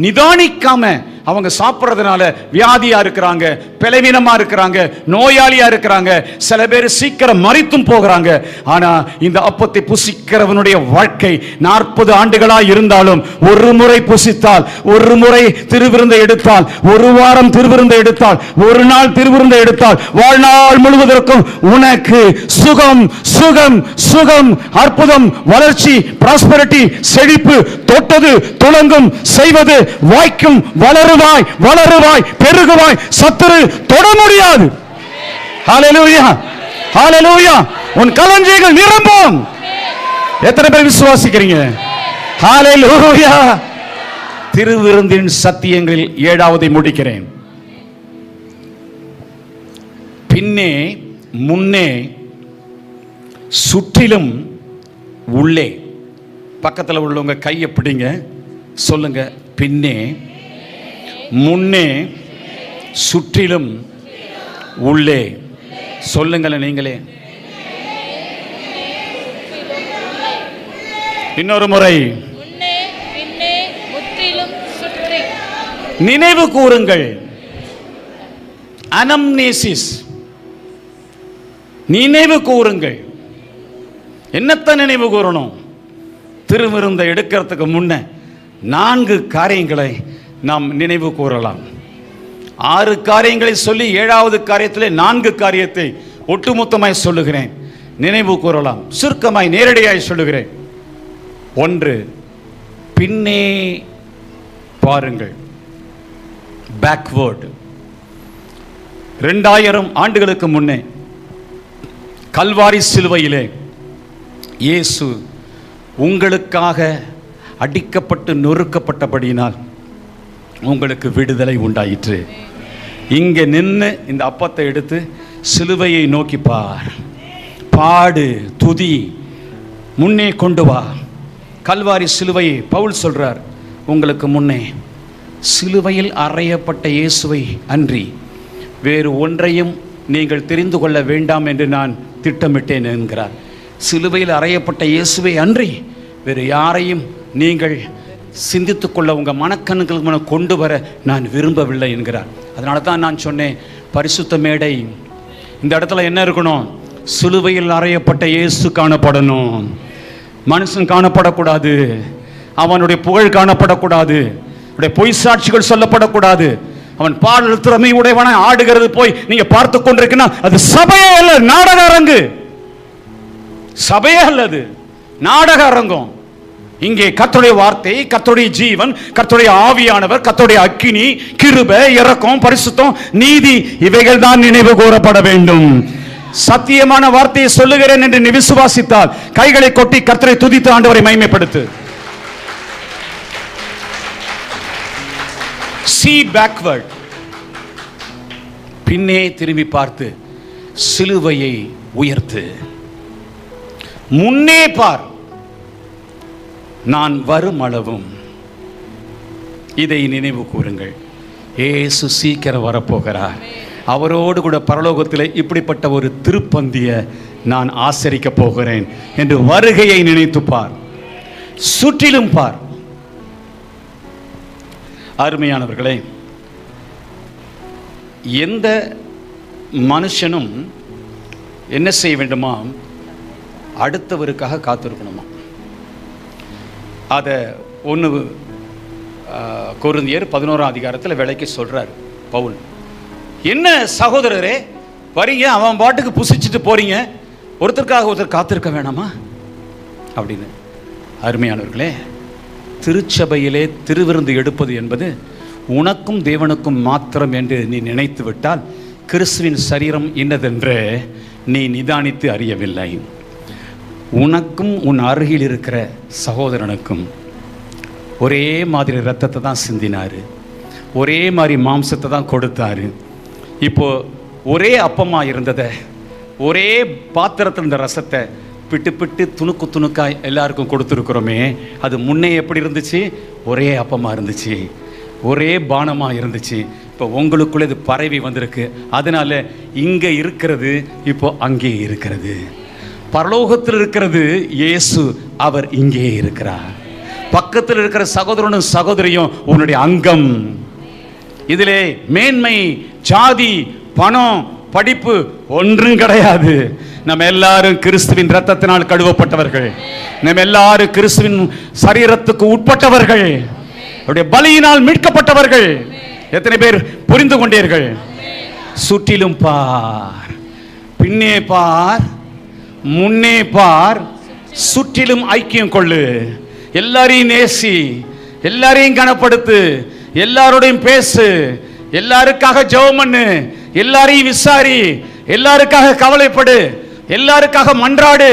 நிதானிக்காம அவங்க சாப்பிட்றதுனால வியாதியா இருக்கிறாங்க, பலவீனமா இருக்கிறாங்க, நோயாளியா இருக்கிறாங்க, சில பேர் சீக்கிரம் மரித்தும் போகிறாங்க. ஆனா இந்த அப்பத்தை புசிக்கிறவனுடைய வாழ்க்கை 40 ஆண்டுகளா இருந்தாலும் ஒரு முறை புசித்தால், ஒரு முறை திருவிருந்தை எடுத்தால், ஒரு வாரம் திருவிருந்தை எடுத்தால், ஒரு நாள் திருவிருந்தை எடுத்தால், வாழ்நாள் முழுவதற்கும் உனக்கு சுகம் சுகம் சுகம், அற்புதம், வளர்ச்சி, பிராஸ்பரிட்டி, செழிப்பு, தொட்டது துளங்கும், செய்வது வாய்க்கும், வளருவாய் வளருவாய் பெருகுவாய், சத்துரு தொட முடியாது. ஹல்லேலூயா ஹல்லேலூயா. உன் களஞ்சியங்கள் நிரம்பும். எத்தனை பேர் விசுவாசிக்கிறீங்க? ஹல்லேலூயா திருவிருந்தின் சத்தியங்களில் 7வது முடிக்கிறேன். பின்னே, முன்னே, சுற்றிலும், உள்ளே. பக்கத்தில் உள்ளவங்க கையை பிடிங்க, சொல்லுங்க. பின்னே, முன்னே, சுற்றிலும், உள்ளே. சொல்லுங்களேன் நீங்களே. இன்னொரு முறை. முன்னே, பின்னே, முற்றிலும், சுற்றி. நினைவு கூறுங்கள். அனம்னேசிஸ். நினைவு கூறுங்கள். என்னத்தை நினைவு கூறணும்? திருவிருந்தை எடுக்கிறதுக்கு முன்ன 4 காரியங்களை நாம் நினைவு கூறலாம். 6 காரியங்களை சொல்லி 7வது காரியத்திலே 4 காரியத்தை ஒட்டுமொத்தமாய் சொல்லுகிறேன். நினைவு கூறலாம். சுருக்கமாய் நேரடியாய் சொல்லுகிறேன். 1, பின்னே பாருங்கள். பேக்வேர்டு. 2000 ஆண்டுகளுக்கு முன்னே கல்வாரி சிலுவையிலே இயேசு உங்களுக்காக அடிக்கப்பட்டு நொறுக்கப்பட்டபடியினால் உங்களுக்கு விடுதலை உண்டாயிற்று. இங்கே நின்று இந்த அப்பத்தை எடுத்து சிலுவையை நோக்கி பார், பாடு, துதி, முன்னே கொண்டு வா. கல்வாரி சிலுவையை பவுல் சொல்றார், உங்களுக்கு முன்னே சிலுவையில் அறையப்பட்ட இயேசுவை அன்றி வேறு ஒன்றையும் நீங்கள் தெரிந்து கொள்ள வேண்டாம் என்று நான் திட்டமிட்டேன் என்கிறார். சிலுவையில் அறையப்பட்ட இயேசுவை அன்றி வேறு யாரையும் நீங்கள் சிந்தித்துக் கொள்ள உங்கள் மனக்கண்ணுக்கு கொண்டு வர நான் விரும்பவில்லை என்கிறார். அதனால தான் நான் சொன்னேன், பரிசுத்த மேடை இந்த இடத்துல என்ன இருக்கணும்? சிலுவையில் அறையப்பட்ட இயேசு காணப்படணும். மனுஷன் காணப்படக்கூடாது, அவனுடைய புகழ் காணப்படக்கூடாது, அவனுடைய பொய் சாட்சிகள் சொல்லப்படக்கூடாது. அவன் பாடல் திறமை உடையவன ஆடுகிறது போய் நீங்க பார்த்து கொண்டிருக்கீங்கன்னா அது சபையே அல்ல, நாடக அரங்கு. சபையே அல்லது நாடக அரங்கம். இங்கே கர்த்தருடைய வார்த்தை, கர்த்தருடைய ஜீவன், கர்த்தருடைய ஆவியானவர், கர்த்தருடைய அக்கினி, கிருபை, இரக்கம், பரிசுத்தம், நீதி, இவைகள் தான் நினைவு கூறப்பட வேண்டும். சத்தியமான வார்த்தையை சொல்லுகிறேன் என்று நீ விசுவாசித்தால் கைகளை கொட்டி கர்த்தரை துதித்து ஆண்டவரை மகிமைப்படுத்து. See backward. பின்னே திரும்பி பார்த்து சிலுவையை உயர்த்து. முன்னே பார், நான் வரும் அளவும் இதை நினைவு கூறுங்கள். இயேசு சீக்கிரம் வரப்போகிறார். அவரோடு கூட பரலோகத்தில் இப்படிப்பட்ட ஒரு திருப்பந்திய நான் ஆசரிக்க போகிறேன் என்று வருகையை நினைத்து பார். சுற்றிலும் பார். அருமையானவர்களே, எந்த மனுஷனும் என்ன செய்ய வேண்டுமா? அடுத்தவருக்காக காத்திருக்கணுமா? அதை 1 கொரிந்தியர் 11ஆம் அதிகாரத்தில் விலைக்கு சொல்றார் பவுல். என்ன சகோதரரே, வரீங்க, அவன் பாட்டுக்கு புசிச்சுட்டு போறீங்க, ஒருத்தருக்காக ஒருத்தர் காத்திருக்க வேணாமா அப்படின்னு. அருமையானவர்களே, திருச்சபையிலே திருவிருந்து எடுப்பது என்பது உனக்கும் தேவனுக்கும் மாத்திரம் என்று நீ நினைத்து விட்டால் கிறிஸ்துவின் சரீரம் இன்னதென்று நீ நிதானித்து அறியவில்லை. உனக்கும் உன் அருகில் இருக்கிற சகோதரனுக்கும் ஒரே மாதிரி இரத்தத்தை தான் சிந்தினார், ஒரே மாதிரி மாம்சத்தை தான் கொடுத்தாரு. இப்போ ஒரே அப்பமாக இருந்ததை, ஒரே பாத்திரத்தில் இருந்த ரசத்தை பிட்டு பிட்டு துணுக்கு துணுக்காய் எல்லாருக்கும் கொடுத்துருக்குறோமே, அது முன்னே எப்படி இருந்துச்சு? ஒரே அப்பமாக இருந்துச்சு, ஒரே பானமாக இருந்துச்சு. இப்போ உங்களுக்குள்ளே இது பரவி வந்திருக்கு. அதனால இங்கே இருக்கிறது இப்போ அங்கே இருக்கிறது. பரலோகத்தில் இருக்கிறது இயேசு, அவர் இங்கே இருக்கிறார். பக்கத்தில் இருக்கிற சகோதரனும் சகோதரியும் உன்னுடைய அங்கம். இதிலே மேன்மை, ஜாதி, பணம், படிப்பு ஒன்றும் கிடையாது. நம்ம எல்லாரும் கிறிஸ்துவின் இரத்தத்தினால் கழுவப்பட்டவர்கள். நம்ம எல்லாரும் கிறிஸ்துவின் சரீரத்துக்கு உட்பட்டவர்கள், அவருடைய பலியினால் மீட்கப்பட்டவர்கள். எத்தனை பேர் புரிந்து கொண்டீர்கள்? சுற்றிலும் பார், பின்னே பார், முன்னே பார், சுற்றிலும் ஐக்கியம் கொள்ளு. எல்லாரையும் நேசி, எல்லாரையும் கனப்படுத்து, எல்லாரோடையும் பேசு, எல்லாருக்காக ஜெபம் பண்ணு, எல்லாரையும் விசாரி, எல்லாருக்காக கவலைப்படு, எல்லாருக்காக மன்றாடு.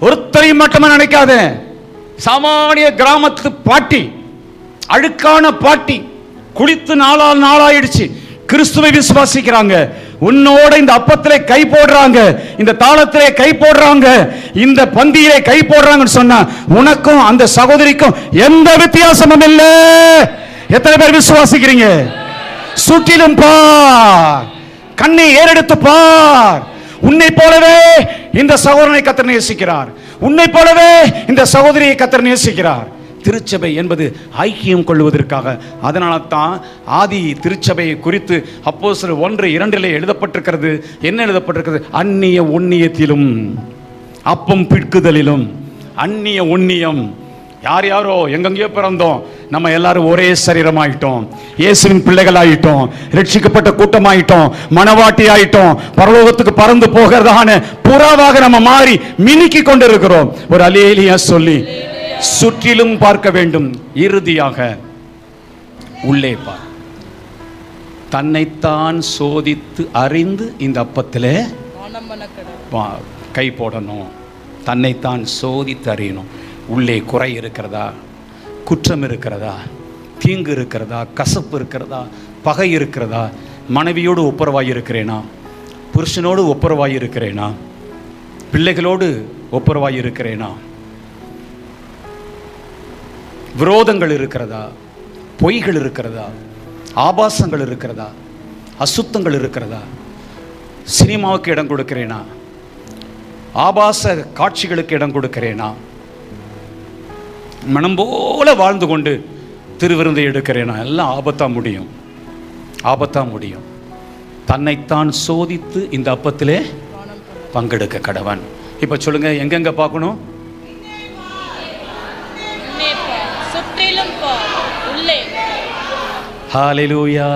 ஒருத்தரையும் மட்டுமா நினைக்காத. சாமானிய கிராமத்து பாட்டி அழுக்கான பாட்டி குளித்து நாளாயிடுச்சு, கிறிஸ்துவை விசுவாசிக்கிறாங்க, உன்னோட இந்த அப்பத்திலே கை போடுறாங்க, இந்த தாளத்திலே கை போடுறாங்க, இந்த பந்தியிலே கை போடுறாங்கன்னு சொன்னா உனக்கும் அந்த சகோதரிக்கும் எந்த வித்தியாசமும் இல்லை. எத்தனை பேர் விசுவாசிக்கிறீங்க? சுற்றிலும் பார், கண்ணை ஏறெடுத்து பார். உன்னை போலவே இந்த சகோதரனை கர்த்தர் நேசிக்கிறார், உன்னை போலவே இந்த சகோதரியை கர்த்தர் நேசிக்கிறார். திருச்சபை என்பது ஐக்கியம் கொள்வதற்காக. அதனால தான் ஆதி திருச்சபையை குறித்து அப்போஸ்தலர் 1:2 எழுதப்பட்டிருக்கிறது. என்ன எழுதப்பட்டிருக்கிறது? அந்நிய ஒன்னியத்திலும் அப்பம் பிட்குதலிலும். அந்நிய ஒன்னியம். யார் யாரோ எங்கெங்கயோ பிறந்தோம், நம்ம எல்லாரும் ஒரே சரீரமாயிட்டோம், இயேசுவின் பிள்ளைகள் ஆயிட்டோம், ரட்சிக்கப்பட்ட கூட்டமாயிட்டோம், மனவாட்டி ஆயிட்டோம், பரலோகத்துக்கு பறந்து போகிறதான புறாவாக நம்ம மாறி மினுக்கி கொண்டிருக்கிறோம். ஒரு அல்லேலூயா சொல்லி சுற்றிலும் பார்க்க வேண்டும். இறுதியாக உள்ளே பார். தன்னைத்தான் சோதித்து அறிந்து இந்த அப்பத்திலே கை போடணும். தன்னைத்தான் சோதித்து அறியணும். உள்ளே குறை இருக்கிறதா, குற்றம் இருக்கிறதா, தீங்கு இருக்கிறதா, கசப்பு இருக்கிறதா, பகை இருக்கிறதா, மனைவியோடு ஒப்புரவாய் இருக்கிறேனா, புருஷனோடு ஒப்புரவாய் இருக்கிறேனா, பிள்ளைகளோடு ஒப்புரவாய் இருக்கிறேனா, விரோதங்கள் இருக்கிறதா, பொய்கள் இருக்கிறதா, ஆபாசங்கள் இருக்கிறதா, அசுத்தங்கள் இருக்கிறதா, சினிமாவுக்கு இடம் கொடுக்கிறேனா, ஆபாச காட்சிகளுக்கு இடம் கொடுக்கிறேனா, மனம் போல வாழ்ந்து கொண்டு திருவிருந்தை எடுக்கிறேனா? எல்லாம் ஆபத்தா முடியும், ஆபத்தா முடியும். தன்னைத்தான் சோதித்து இந்த அப்பத்திலே பங்கெடுக்க கடவன். இப்ப சொல்லுங்க, எங்கெங்க பார்க்கணும்? சுற்றிலும் உள்ளே. ஹalleluya.